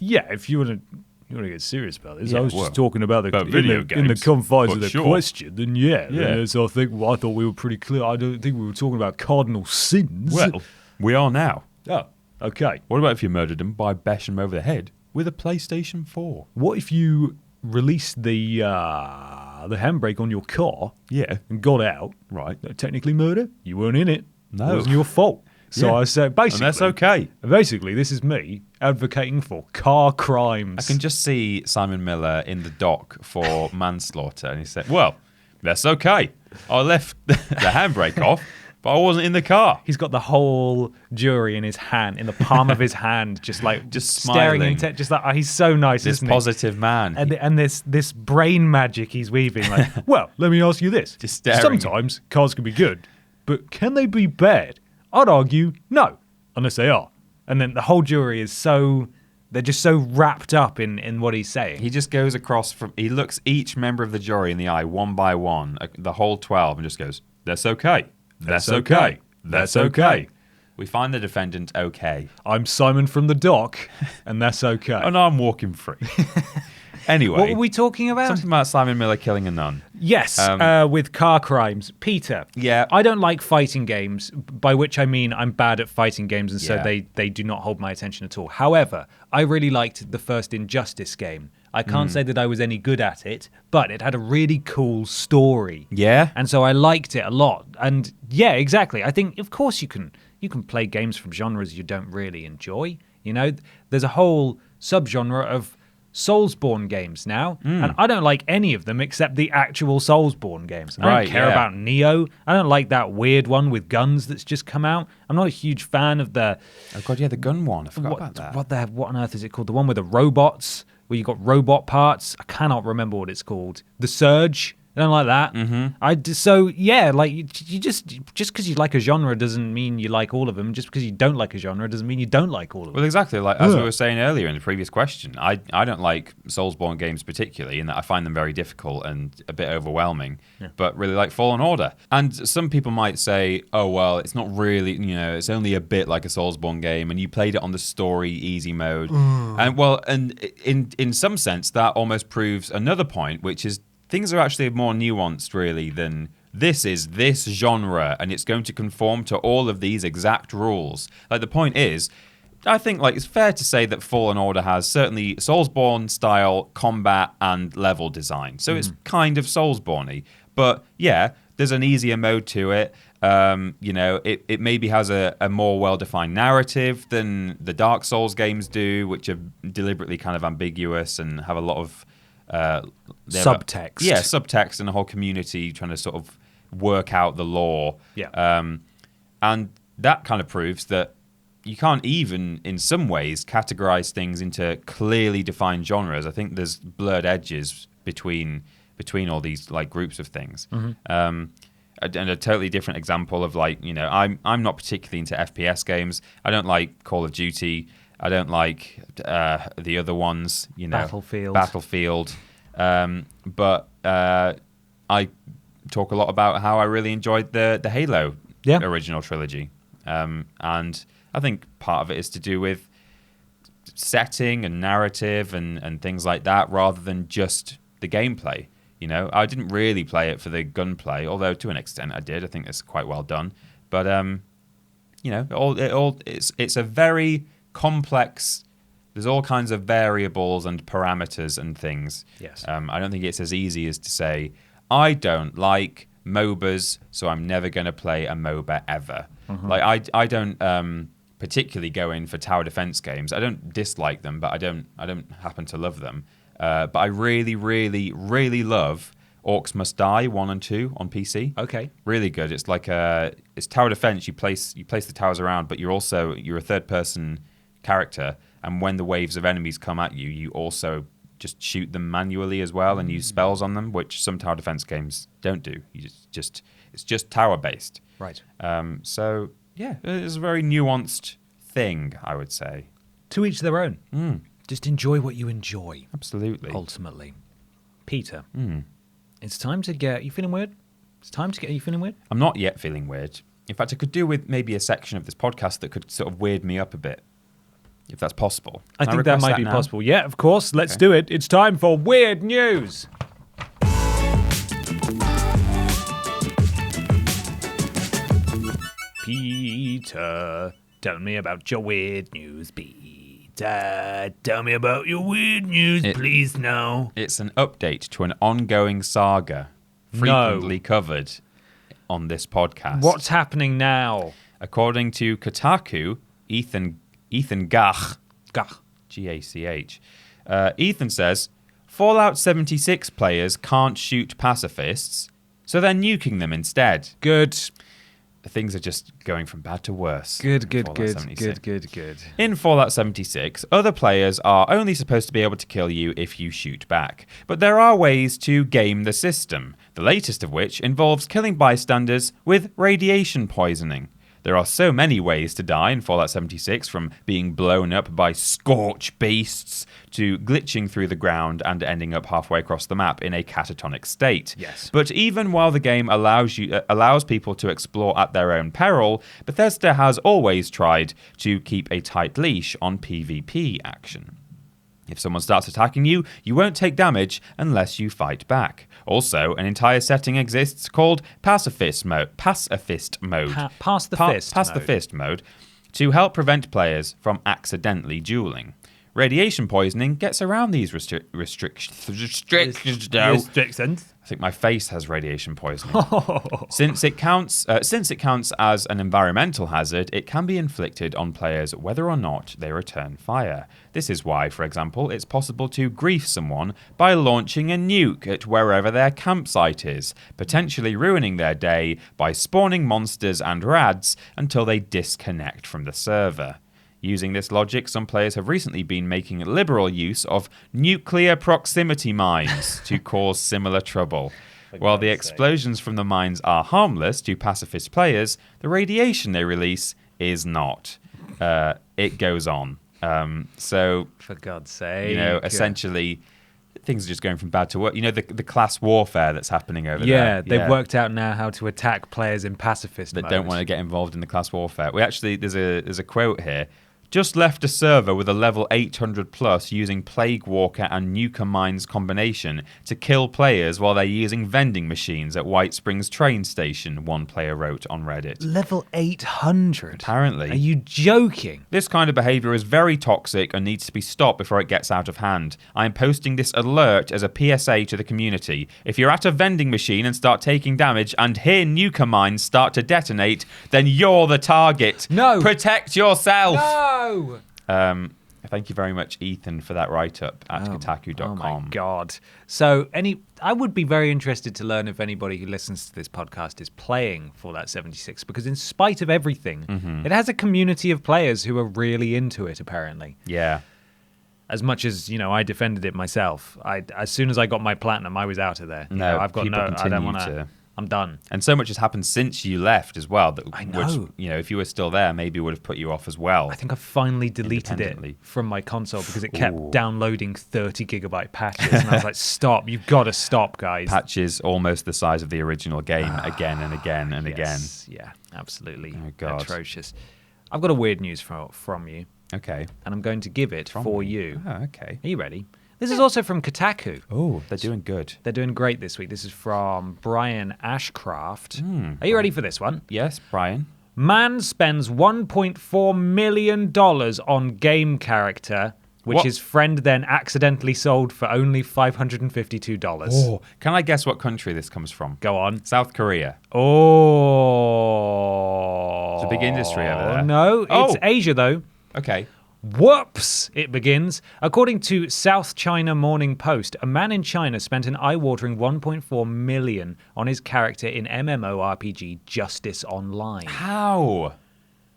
Yeah, if you want to get serious about this. Yeah, I was just talking about video games, in the confines of the sure. question. Then so I thought we were pretty clear. I don't think we were talking about cardinal sins. Well, we are now. Oh, okay. What about if you murdered them by bashing them over the head with a PlayStation 4? What if you released the handbrake on your car? Yeah. And got out. Right. Technically murder. You weren't in it. No. It wasn't your fault. So I said, basically, and that's okay. Basically, this is me advocating for car crimes. I can just see Simon Miller in the dock for manslaughter, and he said, "Well, that's okay. I left the handbrake off, but I wasn't in the car." He's got the whole jury in his hand, in the palm of his hand, just staring smiling. just like he's so nice. This isn't positive man, and this brain magic he's weaving. Like, well, let me ask you this: just staring. Sometimes cars can be good, but can they be bad? I'd argue no, unless they are. And then the whole jury is they're just so wrapped up in what he's saying. He just goes across he looks each member of the jury in the eye one by one, the whole 12, and just goes, "That's okay. That's okay. That's okay. We find the defendant okay. I'm Simon from the dock, and that's okay." And I'm walking free. Anyway. What were we talking about? Something about Simon Miller killing a nun. Yes, with car crimes. Peter. Yeah. I don't like fighting games, by which I mean I'm bad at fighting games, and so they do not hold my attention at all. However, I really liked the first Injustice game, I can't say that I was any good at it, but it had a really cool story. Yeah. And so I liked it a lot. And yeah, exactly. I think, of course, you can play games from genres you don't really enjoy. You know, there's a whole subgenre of Soulsborne games now, and I don't like any of them except the actual Soulsborne games. I don't care about Neo. I don't like that weird one with guns that's just come out. I'm not a huge fan of the... Oh, God, yeah, the gun one. I forgot about that. What on earth is it called? The one with the robots, where you got robot parts. I cannot remember what it's called. The Surge. I don't like that. Like you just because you like a genre doesn't mean you like all of them. Just because you don't like a genre doesn't mean you don't like all of them. Well, exactly. Like as we were saying earlier in the previous question, I don't like Soulsborne games particularly in that I find them very difficult and a bit overwhelming. Yeah. But really like Fallen Order. And some people might say, oh well, it's not really, it's only a bit like a Soulsborne game, and you played it on the story easy mode. And in some sense that almost proves another point, which is things are actually more nuanced, really, than this is this genre, and it's going to conform to all of these exact rules. Like, the point is, I think it's fair to say that Fallen Order has certainly Soulsborne-style combat and level design. So it's kind of Soulsborne-y. But, yeah, there's an easier mode to it. It maybe has a more well-defined narrative than the Dark Souls games do, which are deliberately kind of ambiguous and have a lot of... subtext. Subtext and a whole community trying to sort of work out the lore. Yeah. And that kind of proves that you can't even, in some ways, categorize things into clearly defined genres. I think there's blurred edges between all these groups of things. And a totally different example of I'm not particularly into FPS games. I don't like Call of Duty. I don't like the other ones, Battlefield. But I talk a lot about how I really enjoyed the Halo original trilogy. And I think part of it is to do with setting and narrative and things like that, rather than just the gameplay. I didn't really play it for the gunplay, although to an extent I did. I think it's quite well done. But it's a very complex. There's all kinds of variables and parameters and things. Yes. I don't think it's as easy as to say, I don't like MOBAs, so I'm never going to play a MOBA ever. I don't particularly go in for tower defense games. I don't dislike them, but I don't happen to love them. But I really, really, really love Orcs Must Die 1 and 2 on PC. Okay. Really good. It's it's tower defense. You place the towers around, but you're a third person character, and when the waves of enemies come at you, you also just shoot them manually as well and use spells on them, which some tower defense games don't do. It's just tower based. Right. So yeah, it's a very nuanced thing, I would say. To each their own. Just enjoy what you enjoy. Absolutely. Ultimately. Peter, it's time to get... You feeling weird? Are you feeling weird? I'm not yet feeling weird. In fact, I could do with maybe a section of this podcast that could sort of weird me up a bit, if that's possible. I think that might be possible. Yeah, of course. Let's do it. It's time for Weird News. Peter, tell me about your weird news, Peter. Tell me about your weird news, please, now. It's an update to an ongoing saga frequently covered on this podcast. What's happening now? According to Kotaku, Ethan Gach, G-A-C-H, Ethan says, Fallout 76 players can't shoot pacifists, so they're nuking them instead. Good. Things are just going from bad to worse. Good. In Fallout 76, other players are only supposed to be able to kill you if you shoot back. But there are ways to game the system, the latest of which involves killing bystanders with radiation poisoning. There are so many ways to die in Fallout 76, from being blown up by scorch beasts to glitching through the ground and ending up halfway across the map in a catatonic state. Yes. But even while the game allows people to explore at their own peril, Bethesda has always tried to keep a tight leash on PvP action. If someone starts attacking you, you won't take damage unless you fight back. Also, an entire setting exists called pacifist mode. Pass the fist mode to help prevent players from accidentally dueling. Radiation poisoning gets around these restrictions. I think my face has radiation poisoning. Since it counts as an environmental hazard, it can be inflicted on players whether or not they return fire. This is why, for example, it's possible to grief someone by launching a nuke at wherever their campsite is, potentially ruining their day by spawning monsters and rads until they disconnect from the server. Using this logic, some players have recently been making liberal use of nuclear proximity mines to cause similar trouble. While the explosions from the mines are harmless to pacifist players, the radiation they release is not. It goes on. So, for God's sake, essentially, things are just going from bad to worse. The class warfare that's happening over there. Yeah, they've worked out now how to attack players in pacifist mode. That don't want to get involved in the class warfare. There's a quote here. Just left a server with a level 800 plus using Plague Walker and Nuka Mines combination to kill players while they're using vending machines at White Springs train station, one player wrote on Reddit. Level 800? Apparently. Are you joking? This kind of behaviour is very toxic and needs to be stopped before it gets out of hand. I am posting this alert as a PSA to the community. If you're at a vending machine and start taking damage and hear Nuka Mines start to detonate, then you're the target. No. Protect yourself. No. Thank you very much, Ethan, for that write-up at Kotaku.com. Oh my God. So I would be very interested to learn if anybody who listens to this podcast is playing Fallout 76, because in spite of everything, it has a community of players who are really into it, apparently. Yeah. As much as, I defended it myself, as soon as I got my platinum, I was out of there. I don't want to. I'm done. And so much has happened since you left as well. I know. Which, if you were still there, maybe would have put you off as well. I think I finally deleted it from my console because it kept downloading 30 gigabyte patches. And I was like, stop. You've got to stop, guys. Patches almost the size of the original game again and again and again. Yeah, absolutely. Oh, God. Atrocious. I've got a weird news from you. Okay. And I'm going to give it for you. Oh, okay. Are you ready? This is also from Kotaku. Oh, they're doing good. They're doing great this week. This is from Brian Ashcraft. Are you ready for this one? Yes, Brian. Man spends $1.4 million on game character, which his friend then accidentally sold for only $552. Oh, can I guess what country this comes from? Go on. South Korea. Oh. It's a big industry over there. No, it's Asia, though. Okay. Whoops, it begins. According to South China Morning Post, a man in China spent an eye-watering $1.4 million on his character in MMORPG Justice Online. How?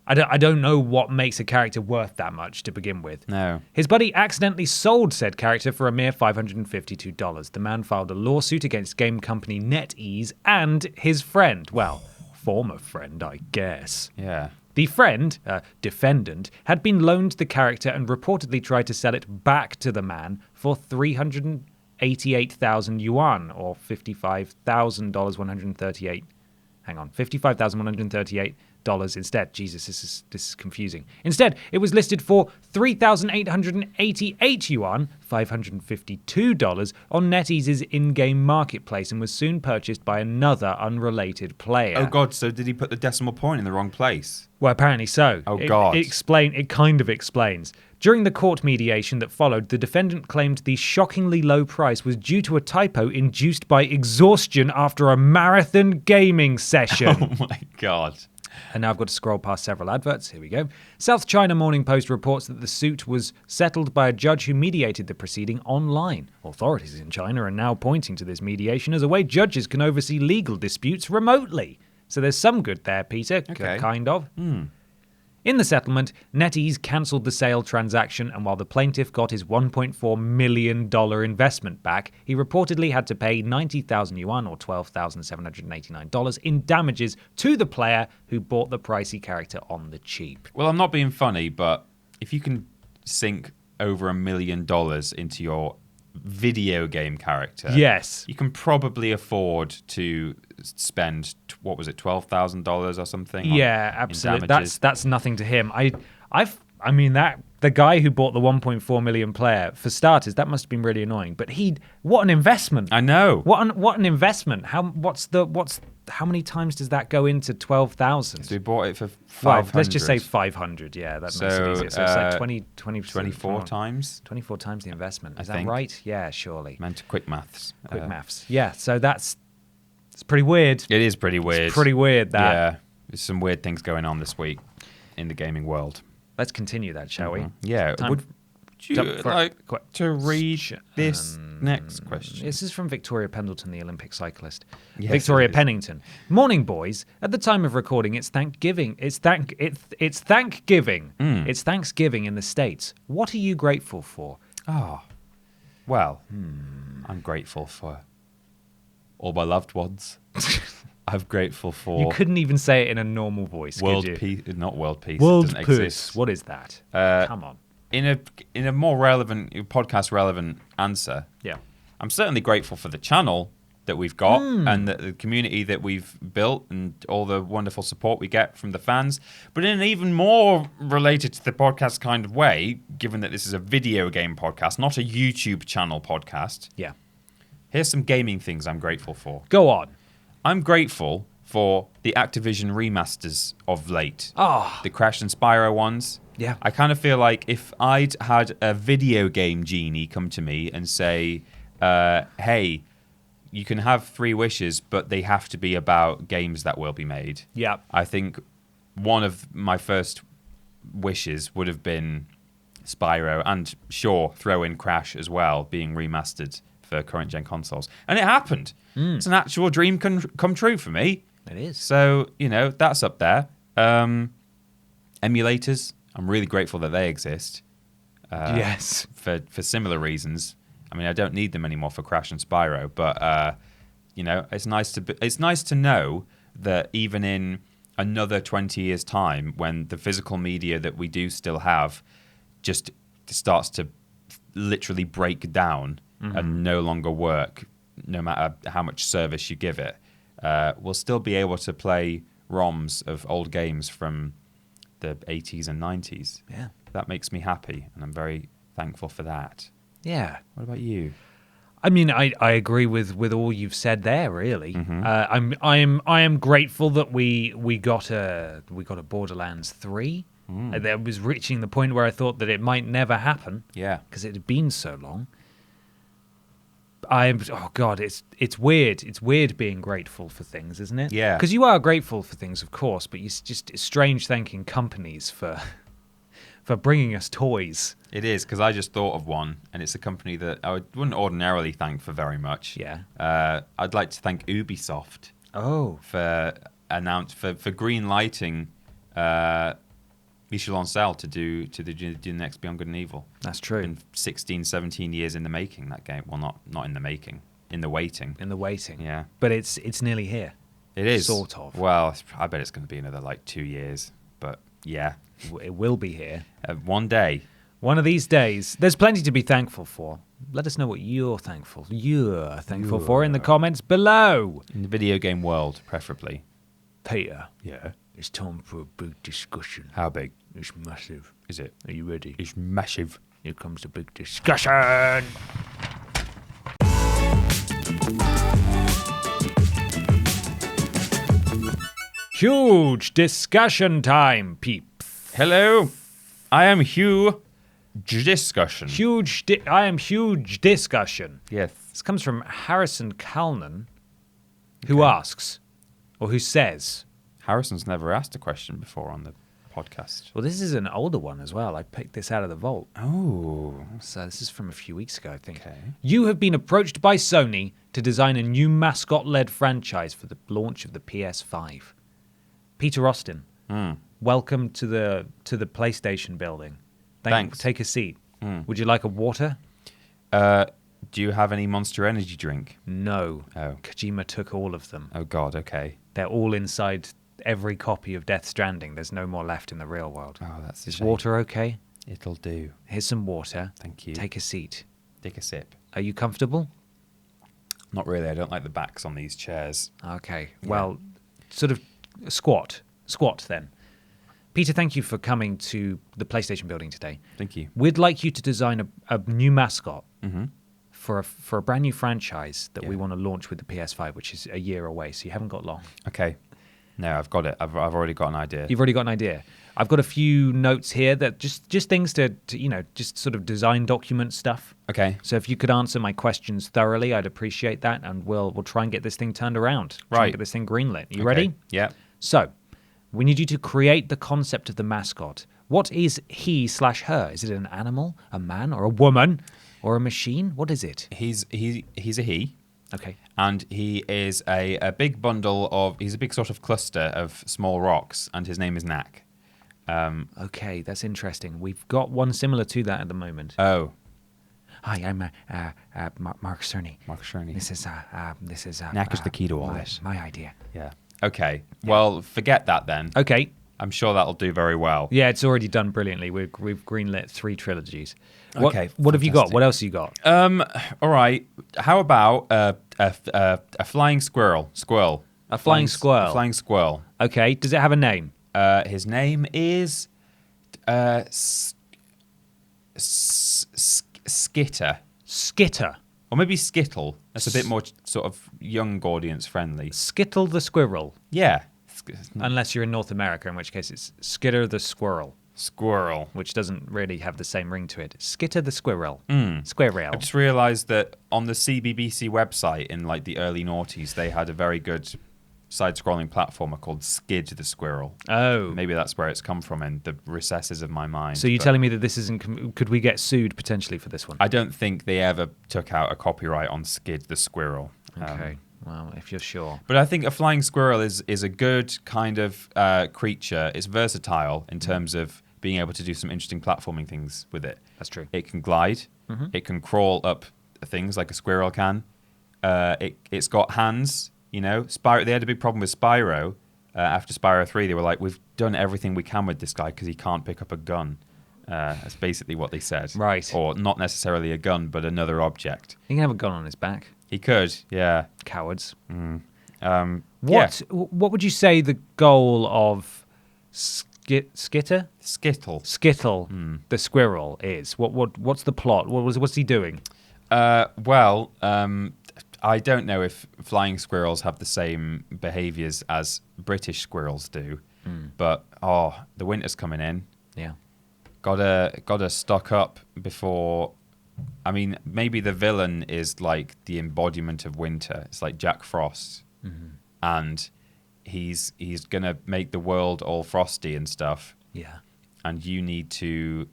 I don't know what makes a character worth that much to begin with. No. His buddy accidentally sold said character for a mere $552. The man filed a lawsuit against game company NetEase and his friend. Well, former friend, I guess. Yeah. The friend, defendant, had been loaned the character and reportedly tried to sell it back to the man for 388,000 yuan, or $55,138. Hang on, $55,138 instead. Jesus, this is confusing. Instead, it was listed for 3,888 yuan, $552, on NetEase's in-game marketplace and was soon purchased by another unrelated player. Oh God, so did he put the decimal point in the wrong place? Well, apparently so. Oh God. It kind of explains. During the court mediation that followed, the defendant claimed the shockingly low price was due to a typo induced by exhaustion after a marathon gaming session. Oh my God. And now I've got to scroll past several adverts. Here we go. South China Morning Post reports that the suit was settled by a judge who mediated the proceeding online. Authorities in China are now pointing to this mediation as a way judges can oversee legal disputes remotely. So there's some good there, Peter, okay. Kind of. In the settlement, NetEase cancelled the sale transaction, and while the plaintiff got his $1.4 million investment back, he reportedly had to pay 90,000 yuan, or $12,789, in damages to the player who bought the pricey character on the cheap. Well, I'm not being funny, but if you can sink over $1 million into your video game character, yes, you can probably afford to spend $12,000 or something. Yeah, absolutely. That's nothing to him. I mean that the guy who bought the 1.4 million player, for starters, that must have been really annoying. But what an investment! I know. What an investment! How how many times does that go into 12,000? So we bought it for 500. Well, let's just say 500. Yeah, that makes it easier. So it's like 24 times. 24 times the investment. Is that think. right? Yeah, surely. Meant to quick maths. Quick maths. Yeah, so it's pretty weird. It is pretty weird. It's pretty weird, that. Yeah, there's some weird things going on this week in the gaming world. Let's continue that, shall we? Yeah. Would you like to read this next question? This is from Victoria Pendleton, the Olympic cyclist. Yes, Victoria it is. Pennington. Morning, boys. At the time of recording, it's Thanksgiving. It's Thanksgiving. It's Thanksgiving in the States. What are you grateful for? Oh, well, I'm grateful for all my loved ones. I'm grateful for You couldn't even say it in a normal voice, world could you? peace. Not world peace. World it doesn't peace. exist. What is that? Come on. In a more relevant podcast relevant answer, Yeah. I'm certainly grateful for the channel that we've got and the community that we've built and all the wonderful support we get from the fans. But in an even more related to the podcast kind of way, given that this is a video game podcast, not a YouTube channel podcast, Yeah. here's some gaming things I'm grateful for. Go on. I'm grateful for the Activision remasters of late. Oh. The Crash and Spyro ones. Yeah. I kind of feel like if I'd had a video game genie come to me and say, hey, you can have 3 wishes, but they have to be about games that will be made. Yeah. I think one of my first wishes would have been Spyro, and sure, throw in Crash as well, being remastered for current gen consoles. And it happened. It's an actual dream come true for me. It is. So, that's up there. Emulators, I'm really grateful that they exist. Yes. For similar reasons. I mean, I don't need them anymore for Crash and Spyro, but it's nice to know that even in another 20 years' time, when the physical media that we do still have just starts to literally break down and no longer work, no matter how much service you give it, we'll still be able to play ROMs of old games from the 80s and 90s. Yeah. That makes me happy, and I'm very thankful for that. Yeah. What about you? I mean, I agree with all you've said there. Really, I am grateful that we got a Borderlands 3. That was reaching the point where I thought that it might never happen. Yeah. Because it had been so long. It's weird. It's weird being grateful for things, isn't it? Yeah. Because you are grateful for things, of course, but it's strange thanking companies for bringing us toys. It is, because I just thought of one, and it's a company that I wouldn't ordinarily thank for very much. Yeah. I'd like to thank Ubisoft for green lighting Michel Ancel to do the next Beyond Good and Evil. That's true. Been 16, 17 years in the making, that game. Well, not in the making, in the waiting. In the waiting. Yeah. But it's nearly here. It is. Sort of. Well, I bet it's going to be another 2 years, but yeah. It will be here. One day. One of these days. There's plenty to be thankful for. Let us know what you're thankful for in the comments below. In the video game world, preferably. Peter. Yeah. It's time for a big discussion. How big? It's massive. Is it? Are you ready? It's massive. Here comes the big discussion. Huge discussion time, peeps. Hello, I am Hugh Discussion. I am huge discussion. Yes. This comes from Harrison Calnan, who asks, or who says... Harrison's never asked a question before on the podcast. Well, this is an older one as well. I picked this out of the vault. Oh. So this is from a few weeks ago, I think. Okay. You have been approached by Sony to design a new mascot-led franchise for the launch of the PS5. Peter Austin, welcome to the PlayStation building. Thanks. Take a seat. Would you like a water? Do you have any Monster Energy drink? No. Oh. Kojima took all of them. Oh, God, okay. They're all inside every copy of Death Stranding. There's no more left in the real world. Oh, that's a Is shame. water okay? It'll do. Here's some water. Thank you. Take a seat. Take a sip. Are you comfortable? Not really. I don't like the backs on these chairs. Okay. Well, sort of squat. Squat then. Peter, thank you for coming to the PlayStation building today. Thank you. We'd like you to design a new mascot for a brand new franchise that we want to launch with the PS5, which is a year away. So you haven't got long. Okay. No, I've got it. I've already got an idea. You've already got an idea. I've got a few notes here that just things to just sort of design document stuff. Okay. So if you could answer my questions thoroughly, I'd appreciate that, and we'll try and get this thing turned around. Try and get this thing greenlit. You ready? Yeah. So, we need you to create the concept of the mascot. What is he/her? Is it an animal, a man, or a woman, or a machine? What is it? He's a he. Okay. And he is a big bundle of... He's a big sort of cluster of small rocks, and his name is Knack. Okay, that's interesting. We've got one similar to that at the moment. Oh. Hi, I'm Mark Cerny. Mark Cerny. This is Knack is the key to all this. My idea. Yeah. Okay. Well, forget that then. Okay. I'm sure that'll do very well. Yeah, it's already done brilliantly. We've greenlit 3 trilogies. Okay. What have you got? What else you got? All right. How about a flying squirrel? Squirrel. A flying squirrel. A flying squirrel. Okay. Does it have a name? His name is Skitter. Skitter. Or maybe Skittle. That's a bit more sort of young audience friendly. Skittle the squirrel. Yeah. Unless you're in North America, in which case it's Skitter the squirrel. Squirrel. Which doesn't really have the same ring to it. Skitter the squirrel. Squirrel. I just realised that on the CBBC website in like the early noughties, they had a very good side-scrolling platformer called Skid the Squirrel. Oh. Maybe that's where it's come from in the recesses of my mind. So you're telling me that this isn't... Could we get sued potentially for this one? I don't think they ever took out a copyright on Skid the Squirrel. Okay. Well, if you're sure. But I think a flying squirrel is a good kind of creature. It's versatile in terms of being able to do some interesting platforming things with it. That's true. It can glide. Mm-hmm. It can crawl up things like a squirrel can. It's got hands. You know, they had a big problem with Spyro. After Spyro 3, they were like, we've done everything we can with this guy because he can't pick up a gun. That's basically what they said. Right. Or not necessarily a gun, but another object. He can have a gun on his back. He could, yeah. Cowards. What would you say the goal of Skitter? Skittle. Skittle, the squirrel, is? What's the plot? What's he doing? I don't know if flying squirrels have the same behaviours as British squirrels do, but the winter's coming in. Yeah, gotta stock up before. I mean, maybe the villain is like the embodiment of winter. It's like Jack Frost, and he's gonna make the world all frosty and stuff. Yeah, and you need to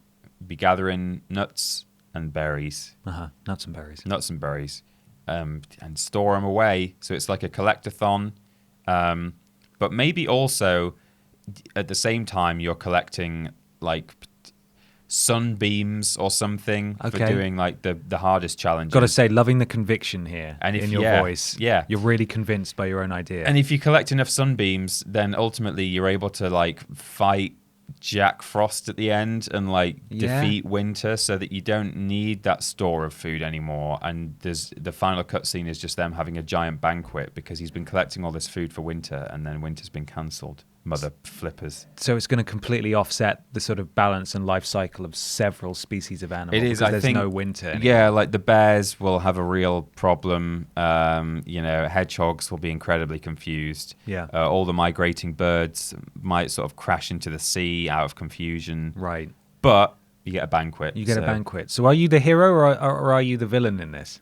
be gathering nuts and berries. Nuts and berries. Nuts and berries. And store them away. So it's like a collectathon. But maybe also at the same time you're collecting like sunbeams or something for doing like the hardest challenges. Got to say, loving the conviction here and in your voice. Yeah. You're really convinced by your own idea. And if you collect enough sunbeams, then ultimately you're able to like fight Jack Frost at the end and like defeat winter so that you don't need that store of food anymore. And there's the final cutscene is just them having a giant banquet because he's been collecting all this food for winter and then winter's been cancelled. Mother flippers. So it's going to completely offset the sort of balance and life cycle of several species of animals. It is. I think no winter anymore. Yeah, like the bears will have a real problem. Hedgehogs will be incredibly confused. Yeah. All the migrating birds might sort of crash into the sea out of confusion. Right. But you get a banquet. You get a banquet. So are you the hero or are you the villain in this?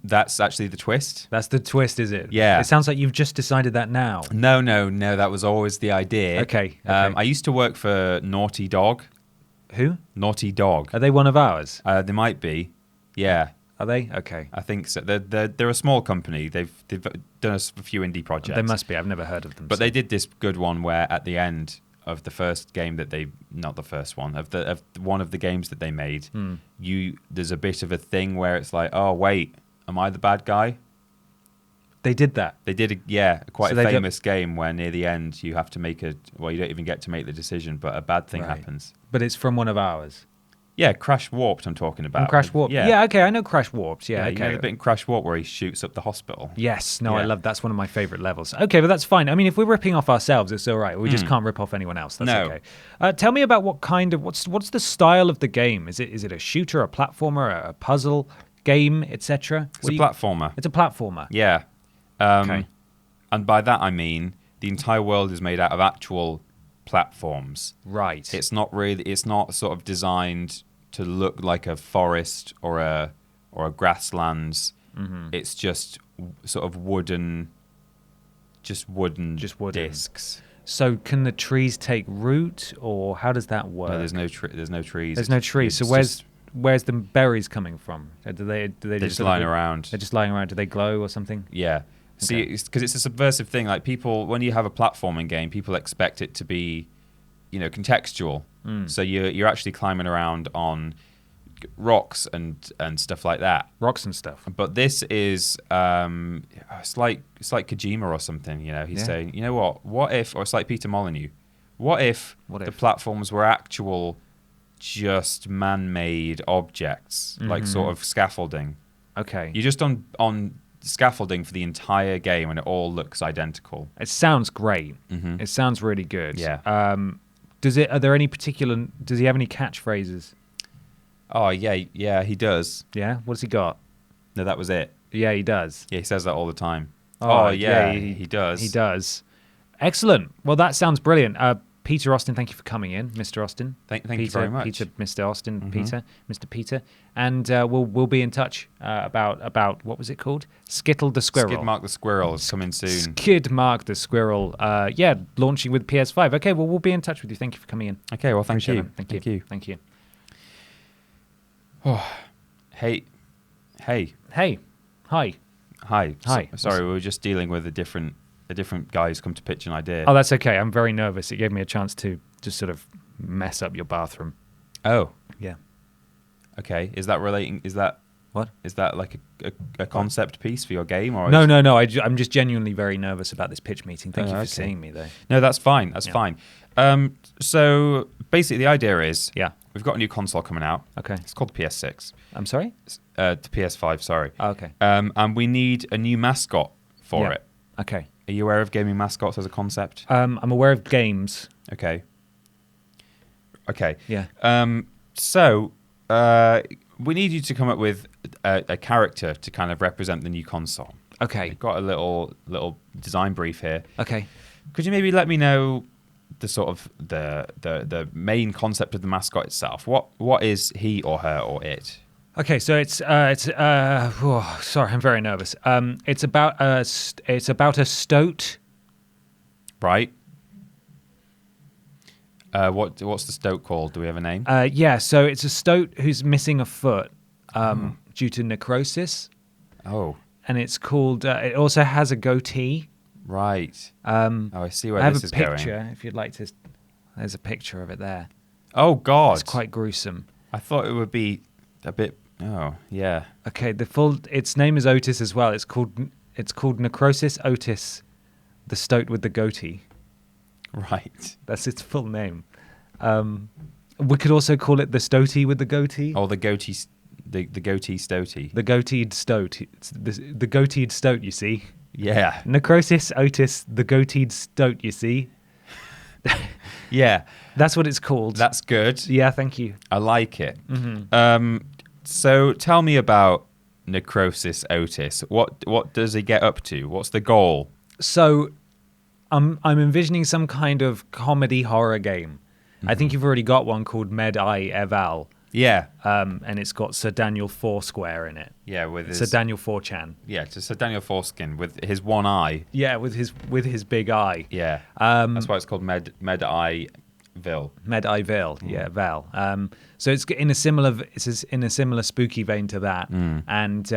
That's actually the twist. That's the twist, is it? Yeah. It sounds like you've just decided that now. No. That was always the idea. Okay. I used to work for Naughty Dog. Who? Naughty Dog. Are they one of ours? They might be. Yeah. Are they? Okay. I think so. They're a small company. They've done a few indie projects. They must be. I've never heard of them. But they did this good one where at the end of the first game that not the first one, of one of the games that they made, there's a bit of a thing where it's like, oh wait, am I the bad guy? They did that. They did quite a famous game where near the end you have to make you don't even get to make the decision, but a bad thing happens. But it's from one of ours. Yeah, Crash Warped I'm talking about. From Crash Warped. Yeah, okay, I know Crash Warped. Yeah, okay. You know the bit in Crash Warped where he shoots up the hospital? Yes, I love that's one of my favourite levels. Okay, but that's fine. I mean, if we're ripping off ourselves, it's all right. We just can't rip off anyone else. That's okay. Tell me about what's the style of the game? Is it a shooter, a platformer, a puzzle? game, etc.? It's a platformer. It's a platformer. Yeah. Okay. And by that I mean the entire world is made out of actual platforms. Right. It's not sort of designed to look like a forest or a grasslands. Mm-hmm. It's just sort of wooden discs. So can the trees take root, or how does that work? No, there's no trees. There's no trees. So where's the berries coming from? Do they they're just lying around. They're just lying around. Do they glow or something? Yeah. See, because it's a subversive thing. Like people, when you have a platforming game, people expect it to be, contextual. So you're actually climbing around on rocks and stuff like that. Rocks and stuff. But this is it's like Kojima or something. He's saying, you know what if, or it's like Peter Molyneux, what if the platforms were actual, just man-made objects, like sort of scaffolding. Okay. You're just on scaffolding for the entire game, and it all looks identical. It sounds great. Mm-hmm. It sounds really good. Yeah. Does he have any catchphrases? Oh yeah, he does. Yeah. What's he got? No, that was it. Yeah, he does. Yeah, he says that all the time. Oh yeah, he does. He does. Excellent. Well, that sounds brilliant. Peter Austin, thank you for coming in, Mr. Austin. Thank you very much. Peter, Mr. Austin, Mr. Peter, and we'll be in touch about what was it called? Skittle the Squirrel. Skid Mark the Squirrel is coming soon. Skid Mark the Squirrel. Launching with PS5. Okay, well, we'll be in touch with you. Thank you for coming in. Okay, well, thank you. Thank you. Thank you. Oh, hey. Hi. Sorry, we were just dealing with a different guy who's come to pitch an idea. Oh, that's okay. I'm very nervous. It gave me a chance to just sort of mess up your bathroom. Oh. Yeah. Okay. Is that relating? Is that what? Is that like a concept piece for your game? Or No. I'm just genuinely very nervous about this pitch meeting. Thank you for seeing me, though. No, that's fine. That's fine. So basically, the idea is, we've got a new console coming out. Okay. It's called the PS6. I'm sorry? The PS5. Sorry. Oh, okay. And we need a new mascot for it. Okay. Are you aware of gaming mascots as a concept? I'm aware of games. Okay. Yeah. So we need you to come up with a character to kind of represent the new console. Okay. We've got a little design brief here. Okay. Could you maybe let me know the sort of the main concept of the mascot itself? What is he or her or it? Okay, so sorry, I'm very nervous. It's about a stoat. Right. What's the stoat called? Do we have a name? So it's a stoat who's missing a foot due to necrosis. Oh. And it's called. It also has a goatee. Right. I see where this is going. I have a picture. If you'd like to, there's a picture of it there. Oh God. It's quite gruesome. I thought it would be a bit. Oh yeah. Okay. Its name is Otis as well. It's called Necrosis Otis, the stoat with the goatee. Right. That's its full name. We could also call it the stoaty with the goatee. Oh, the goatee, the goatee stoaty. The goateed stoat. It's the goateed stoat. You see. Yeah. Necrosis Otis, the goateed stoat. You see. Yeah. That's what it's called. That's good. Yeah. Thank you. I like it. Mm-hmm. So tell me about Necrosis Otis. What does he get up to? What's the goal? So, I'm envisioning some kind of comedy horror game. Mm-hmm. I think you've already got one called Med-I Eval. Yeah. And it's got Sir Daniel Foursquare in it. Yeah, with his Sir Daniel Fourchan. Yeah, it's Sir Daniel Foreskin with his one eye. Yeah, with his big eye. Yeah. That's why it's called Med-I Vil. Med-I Vil. Yeah, Val. So it's in a similar spooky vein to that. And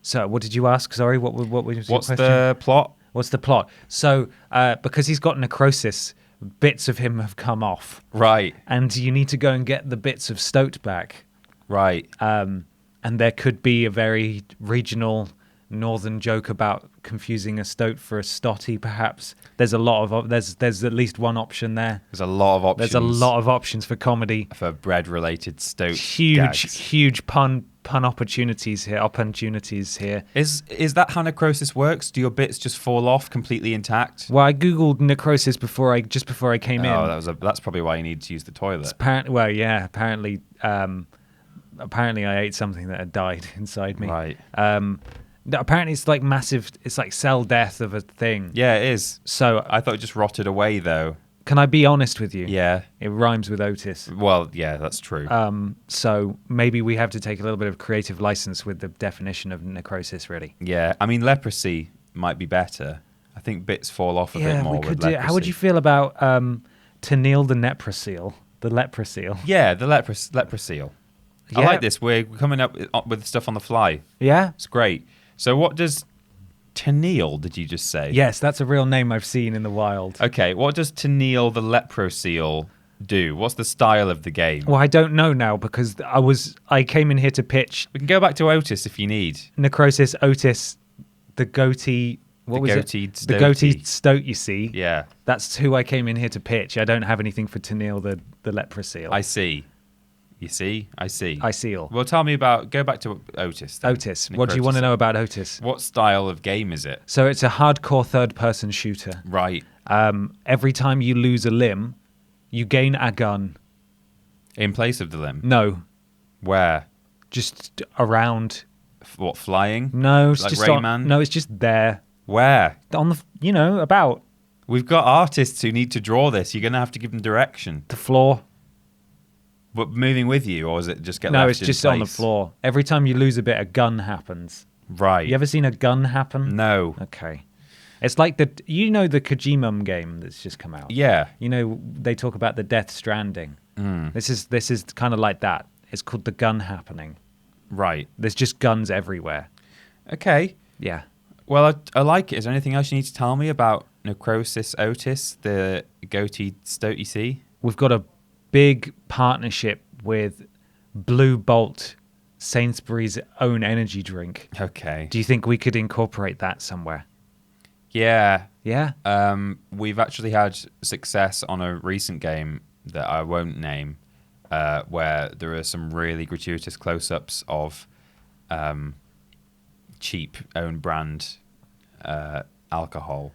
so what did you ask? Sorry, what was your question? What's the plot? What's the plot? So because he's got necrosis, bits of him have come off. Right. And you need to go and get the bits of stoat back. Right. And there could be a very regional northern joke about confusing a stoat for a stotty, perhaps. There's at least one option there. There's a lot of options. There's a lot of options for comedy. For bread-related stoat Huge pun opportunities here. Is that how necrosis works? Do your bits just fall off completely intact? Well, I googled necrosis before I came in. Oh, that's probably why you need to use the toilet. Apparently, apparently I ate something that had died inside me. Right. Apparently it's like massive. It's like cell death of a thing. Yeah, it is. So I thought it just rotted away, though. can I be honest with you? Yeah. It rhymes with Otis. Well, yeah, that's true. So maybe we have to take a little bit of creative license with the definition of necrosis, really. Yeah, I mean, leprosy might be better. I think bits fall off a bit more with leprosy. How would you feel about Tennille the leproseal? The leproseal. Yeah, the leproseal. I Yeah. like this. We're coming up with stuff on the fly. Yeah? It's great. So what does Tennille, did you just say? Yes, that's a real name I've seen in the wild. Okay, what does Tennille the leproseal do? What's the style of the game? Well, I don't know now because I came in here to pitch We can go back to Otis if you need. necrosis, Otis, the goatee. What was goateed it? The goatee stoat. You see, Yeah, that's who I came in here to pitch. I don't have anything for Tennille the leproseal. I see. You see? I see. I seal. Well, tell me go back to Otis. then. Otis. What do you want to know about Otis? What style of game is it? So it's a hardcore third-person shooter. Right. Every time you lose a limb, you gain a gun. In place of the limb? No, Where? just around. What, flying? No, it's Like just Rayman? no, it's just there Where? on the about We've got artists who need to draw this. You're going to have to give them direction. the floor. But moving with you, or is it just get No, left it's in just on the place? floor. Every time you lose a bit, a gun happens. Right. You ever seen a gun happen? No. Okay. It's like the Kojima game that's just come out. Yeah. They talk about the Death Stranding. This is kind of like that. It's called the gun happening. Right. There's just guns everywhere. Okay. Yeah. Well, I like it. Is there anything else you need to tell me about Necrosis Otis, the goatee stoat you see? We've got a big partnership with Blue Bolt, Sainsbury's own energy drink. Okay. Do you think we could incorporate that somewhere? Yeah. Yeah? We've actually had success on a recent game that I won't name, where there are some really gratuitous close-ups of cheap own brand alcohol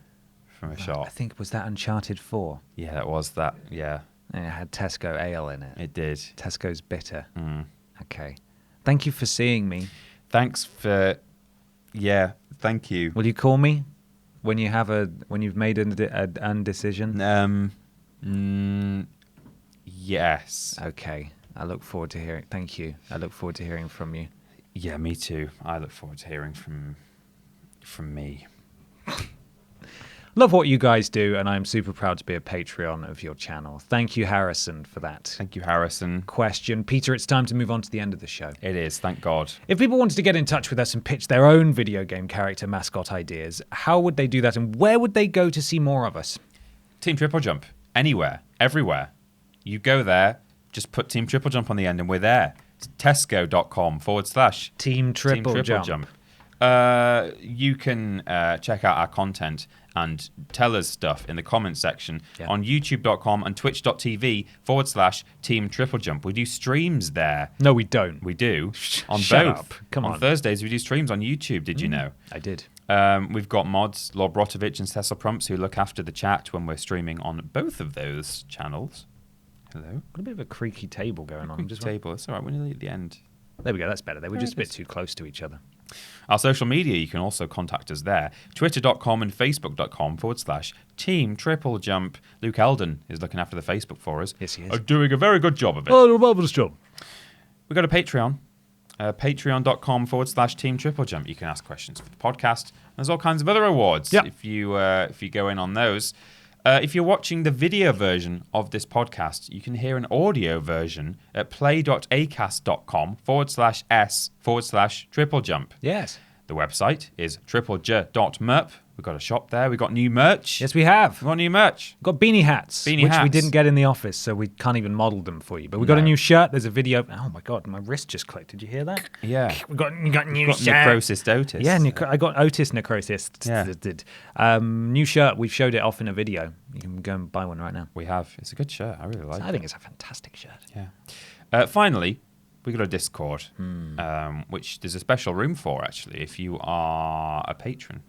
from a shop. I think, was that Uncharted 4? Yeah, that was that. Yeah, And it had Tesco ale in it. it did. Tesco's bitter. Okay. Thank you for seeing me. Thanks for. Yeah, thank you. Will you call me when you've made an decision? Yes. Okay. I look forward to hearing. Thank you. I look forward to hearing from you. Yeah, me too. I look forward to hearing from me. Love what you guys do, and I'm super proud to be a Patreon of your channel. Thank you, Harrison, for that Thank you, Harrison. question. Peter, it's time to move on to the end of the show. It is, thank God. If people wanted to get in touch with us and pitch their own video game character mascot ideas, how would they do that, and where would they go to see more of us? Team TripleJump. Anywhere. Everywhere. You go there, just put Team TripleJump on the end and we're there. It's tesco.com/ Team TripleJump. You can check out our content and tell us stuff in the comments section on youtube.com and twitch.tv / Team TripleJump. We do streams there. No, we don't. We do. On Shut both. up. Come on. Thursdays, we do streams on YouTube. Did you know? I did. We've got mods, Lob Rotovich and Cecil Prumps, who look after the chat when we're streaming on both of those channels. Hello. Got a bit of a creaky table going on. Just table. It's all right. We're nearly at the end. There we go. That's better. They were just a bit too close to each other. Our social media, you can also contact us there. Twitter.com and Facebook.com / Team TripleJump. Luke Eldon is looking after the Facebook for us. Yes, he is. Doing a very good job of it. Oh, marvelous job. We've got a Patreon. Patreon.com / Team TripleJump. You can ask questions for the podcast. There's all kinds of other awards if you go in on those. If you're watching the video version of this podcast, you can hear an audio version at play.acast.com / s / TripleJump. Yes. The website is triplej.merp. We've got a shop there. We've got new merch. Yes, we have. We've got new merch. We've got beanie hats, which we hats. didn't get in the office, so we can't even model them for you. But we got a new shirt. There's a video. Oh my god, my wrist just clicked. Did you hear that? Yeah. We got new Got shirt. Necrosis Otis. Yeah, I got Otis necrosis. Yeah. New shirt. We've showed it off in a video. You can go and buy one right now. We have. It's a good shirt. I really like it. I think it's a fantastic shirt. Yeah. Finally, we got a Discord, which there's a special room for, actually, if you are a patron.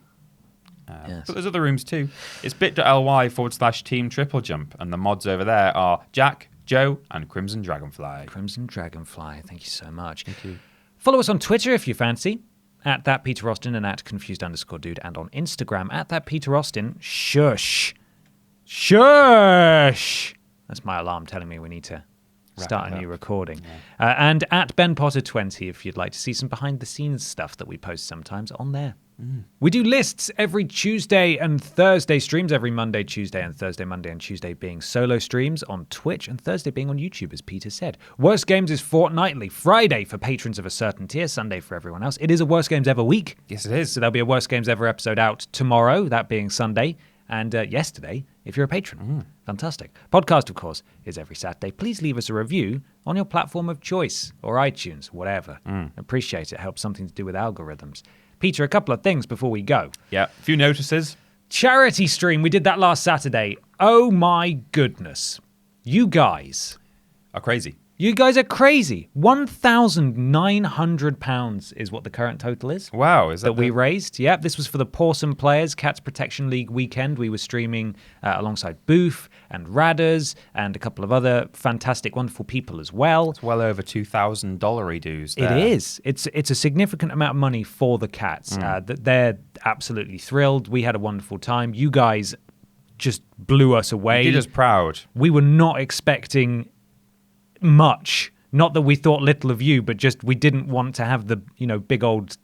Yes. But there's other rooms too. It's bit.ly / Team TripleJump, and the mods over there are Jack, Joe, and Crimson Dragonfly. Crimson Dragonfly, thank you so much. Thank you. Follow us on Twitter if you fancy, at @PeterAustin and @confused_dude, and on Instagram at @PeterAustin. Shush. That's my alarm telling me we need to start a new recording. Yeah. And at BenPotter20 if you'd like to see some behind-the-scenes stuff that we post sometimes on there. We do lists every Tuesday and Thursday streams, every Monday, Tuesday, and Thursday, Monday, and Tuesday being solo streams on Twitch, and Thursday being on YouTube, as Peter said. Worst Games is fortnightly, Friday for patrons of a certain tier, Sunday for everyone else. It is a Worst Games Ever week. Yes, it is. So there'll be a Worst Games Ever episode out tomorrow, that being Sunday, and yesterday, if you're a patron. Fantastic. Podcast, of course, is every Saturday. Please leave us a review on your platform of choice, or iTunes, whatever. Appreciate it. Helps something to do with algorithms. Peter, a couple of things before we go. Yeah, a few notices. Charity stream. We did that last Saturday. Oh my goodness. You guys Are crazy. You guys are crazy. £1,900 is what the current total is. Wow, is that we raised? Yeah, this was for the Pawsome Players Cats Protection League weekend. We were streaming alongside Boof and Radders and a couple of other fantastic, wonderful people as well. It's well over $2,000 dues there. It is. It's a significant amount of money for the cats. They're absolutely thrilled. We had a wonderful time. You guys just blew us away. You did us proud. We were not expecting much. Not that we thought little of you, but just we didn't want to have the big old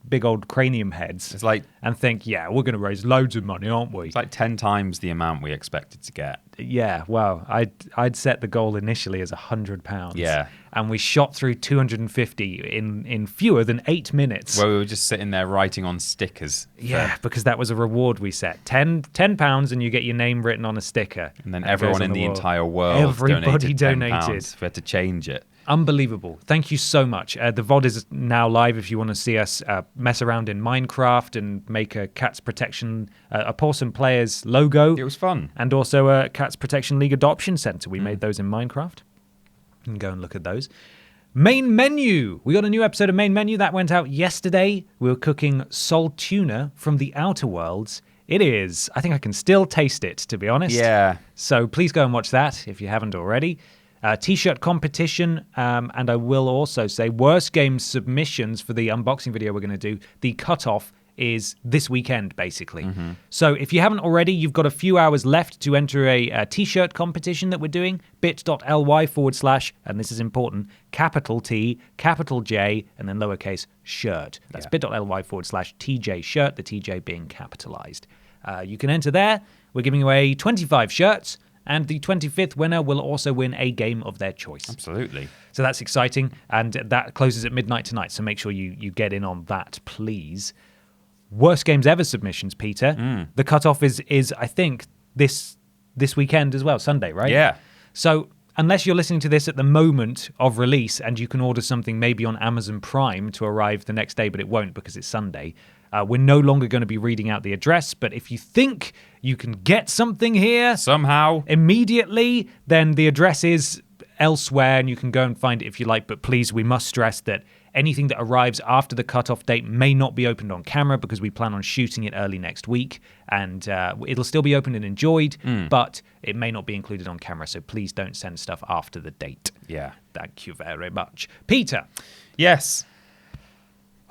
cranium heads. It's like and think, yeah, we're going to raise loads of money, aren't we? It's like 10 times the amount we expected to get. Yeah, well, I'd set the goal initially as £100. Yeah, and we shot through 250 in fewer than 8 minutes. Well, we were just sitting there writing on stickers. Yeah, because that was a reward we set. £10 and you get your name written on a sticker. And then everyone in the entire world everybody donated. £10. We had to change it. Unbelievable. Thank you so much. The VOD is now live if you want to see us mess around in Minecraft and make a Cats Protection, a Pawsome Players logo. It was fun. And also a Cats Protection League Adoption Center. We made those in Minecraft. You can go and look at those. Main Menu. We got a new episode of Main Menu that went out yesterday. We were cooking Sol Tuna from the Outer Worlds. It is, I think I can still taste it, to be honest. Yeah. So please go and watch that if you haven't already. T-shirt competition, and I will also say worst game submissions for the unboxing video we're going to do. The cutoff is this weekend, basically. So if you haven't already, you've got a few hours left to enter a T-shirt competition that we're doing, bit.ly/ and this is important, capital T, capital J, and then lowercase shirt. That's bit.ly/ TJ shirt, the TJ being capitalized. You can enter there. We're giving away 25 shirts. And the 25th winner will also win a game of their choice. Absolutely. So that's exciting. And that closes at midnight tonight. So make sure you get in on that, please. Worst Games Ever submissions, Peter. The cutoff is I think, this weekend as well, Sunday, right? Yeah. So unless you're listening to this at the moment of release and you can order something maybe on Amazon Prime to arrive the next day, but it won't because it's Sunday, we're no longer going to be reading out the address. But if you think you can get something here somehow immediately, then the address is elsewhere and you can go and find it if you like. But please, we must stress that anything that arrives after the cutoff date may not be opened on camera because we plan on shooting it early next week. And it'll still be opened and enjoyed, but it may not be included on camera. So please don't send stuff after the date. Yeah. Thank you very much. Peter. Yes.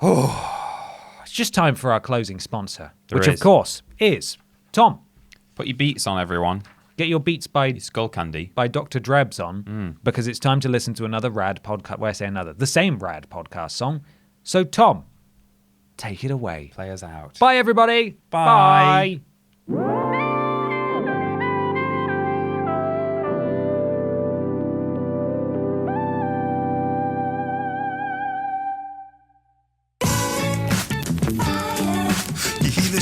It's just time for our closing sponsor, which is. of course is Tom. Put your beats on, everyone. Get your beats by Your skull candy. by Dr. Drebs on, because it's time to listen to another rad podcast. Well, I say another, the same rad podcast song. So Tom, take it away. Play us out. Bye, everybody. Bye.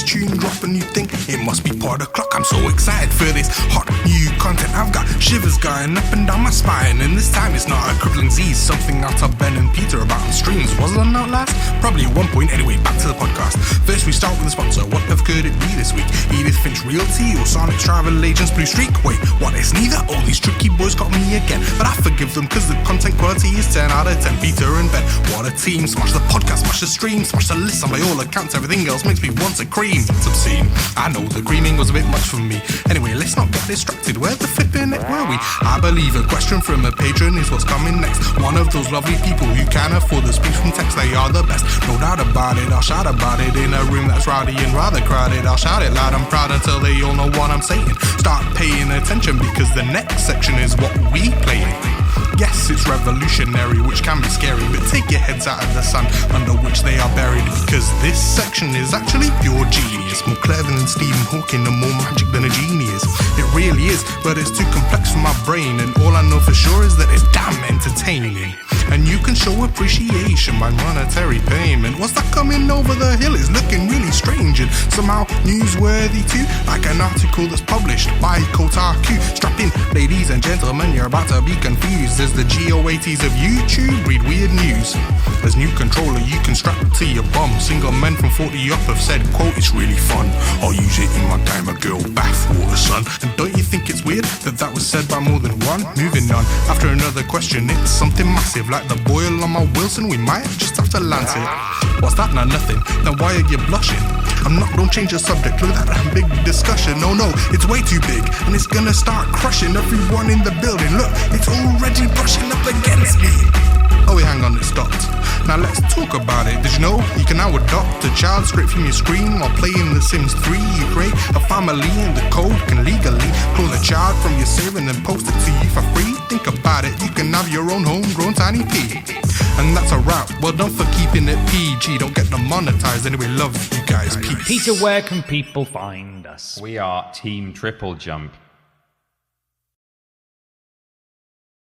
Tune drop and you think it must be part of the clock. I'm so excited for this hot new content. I've got shivers going up and down my spine, and this time it's not a a crippling disease, something out of Ben and Peter about on streams. Was it on Outlast? Probably at one point. Anyway, back to the podcast. First we start with the sponsor. What earth could it be this week? Edith Finch Realty or Sonic's Travel Agents Blue Streak? Wait, what? It's neither? All these tricky boys got me again. But I forgive them because the content quality is 10 out of 10. Peter and Ben, what a team. Smash the podcast, smash the stream, smash the list, and by all accounts everything else makes me want to cream. It's obscene. I know the creaming was a bit much for me. Anyway, let's not get distracted. Where the flipping heck were we? I believe a question from a patron is what's coming next. One of those lovely people who can afford the speech from text. They are the best, no doubt about it. I'll shout about it in a room that's rowdy and rather crowded. I'll shout it loud and proud until they all know what I'm saying. Start paying attention because the next section is what we playing. Yes, it's revolutionary, which can be scary, but take your heads out of the sun under which they are buried, because this section is actually pure genius. More clever than Stephen Hawking and more magic than a genius. It really is, but it's too complex for my brain, and all I know for sure is that it's damn entertaining. And you can show appreciation by monetary payment. What's that coming over the hill? It's looking really strange and somehow newsworthy too, like an article that's published by Kotaku. Strap in, ladies and gentlemen, you're about to be confused. As the GO80s of YouTube read weird news. As new controller you can strap to your bum. Single men from 40 up have said, quote, it's really fun. I'll use it in my gamer girl bathwater, son. And don't you think it's weird that that was said by more than one? Moving on, after another question, it's something massive, like the boil on my Wilson, we might just have to lance it. What's that? Now nothing. Then why are you blushing? Don't change the subject, look at that big discussion. No, it's way too big, and it's gonna start crushing everyone in the building. Look, it's already brushing up against me. Oh wait, hang on, it stopped. Now let's talk about it. Did you know you can now adopt a child straight from your screen while playing The Sims 3? You create a family and the code can legally clone a child from your save and then post it to you for free. Think about it, you can have your own homegrown tiny P. And that's a wrap. Well done for keeping it PG. Don't get them monetized. Anyway, love you guys. Peace. Peter, where can people find us? We are Team Triple Jump.